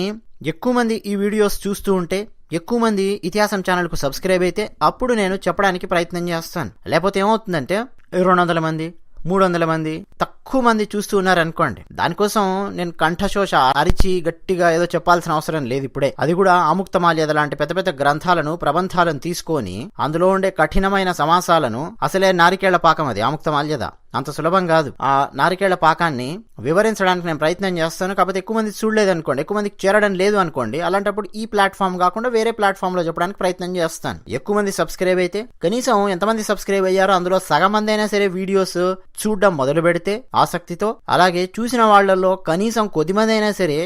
ఎక్కువ మంది ఈ వీడియోస్ చూస్తూ ఉంటే, ఎక్కువ మంది ఇతిహాసం ఛానల్కు సబ్స్క్రైబ్ అయితే అప్పుడు నేను చెప్పడానికి ప్రయత్నం చేస్తాను. లేకపోతే ఏమవుతుందంటే 200 మంది 300 మంది తక్కువ మంది చూస్తూ ఉన్నారనుకోండి, దానికోసం నేను కంఠశోష అరిచి గట్టిగా ఏదో చెప్పాల్సిన అవసరం లేదు ఇప్పుడే. అది కూడా ఆముక్తమాల్యద లాంటి పెద్ద పెద్ద గ్రంథాలను, ప్రబంధాలను తీసుకొని అందులో ఉండే కఠినమైన సమాసాలను, అసలే నారికేళ్ల పాకం అది ఆముక్తమాల్యద, అంత సులభం కాదు. ఆ నారికేళ్ల పాకాన్ని వివరించడానికి నేను ప్రయత్నం చేస్తాను. కాకపోతే ఎక్కువ మంది చూడలేదు అనుకోండి, ఎక్కువ మందికి చేరడం లేదు అనుకోండి, అలాంటప్పుడు ఈ ప్లాట్ఫామ్ కాకుండా వేరే ప్లాట్ఫామ్ లో చెప్పడానికి ప్రయత్నం చేస్తాను. ఎక్కువ మంది సబ్స్క్రైబ్ అయితే, కనీసం ఎంతమంది సబ్స్క్రైబ్ అయ్యారో అందులో సగం మంది అయినా సరే వీడియోస్ చూడడం మొదలు పెడితే ఆసక్తితో, అలాగే చూసిన వాళ్లలో కనీసం కొద్దిమంది అయినా సరే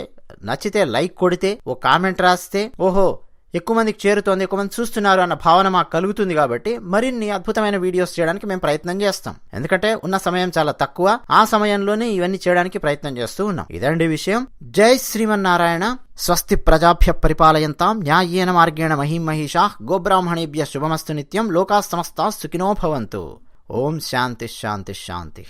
నచ్చితే లైక్ కొడితే, ఓ కామెంట్ రాస్తే, ఓహో ఎక్కువ మందికి చేరుతోంది, ఎక్కువ మంది చూస్తున్నారు అన్న భావన మాకు కలుగుతుంది. కాబట్టి మరిన్ని అద్భుతమైన వీడియోస్ చేయడానికి మేము ప్రయత్నం చేస్తాం. ఎందుకంటే ఉన్న సమయం చాలా తక్కువ, ఆ సమయంలోనే ఇవన్నీ చేయడానికి ప్రయత్నం చేస్తూ ఉన్నాం. ఇదండి విషయం. జై శ్రీమన్నారాయణ. స్వస్తి ప్రజాభ్య పరిపాలయంతాం న్యాయేన మార్గేణ మహిమహిషాః గోబ్రాహ్మణేభ్యః శుభమస్తు నిత్యం. లోకాః సమస్తాః సుఖినో భవంతు. ఓం శాంతి శాంతి శాంతి.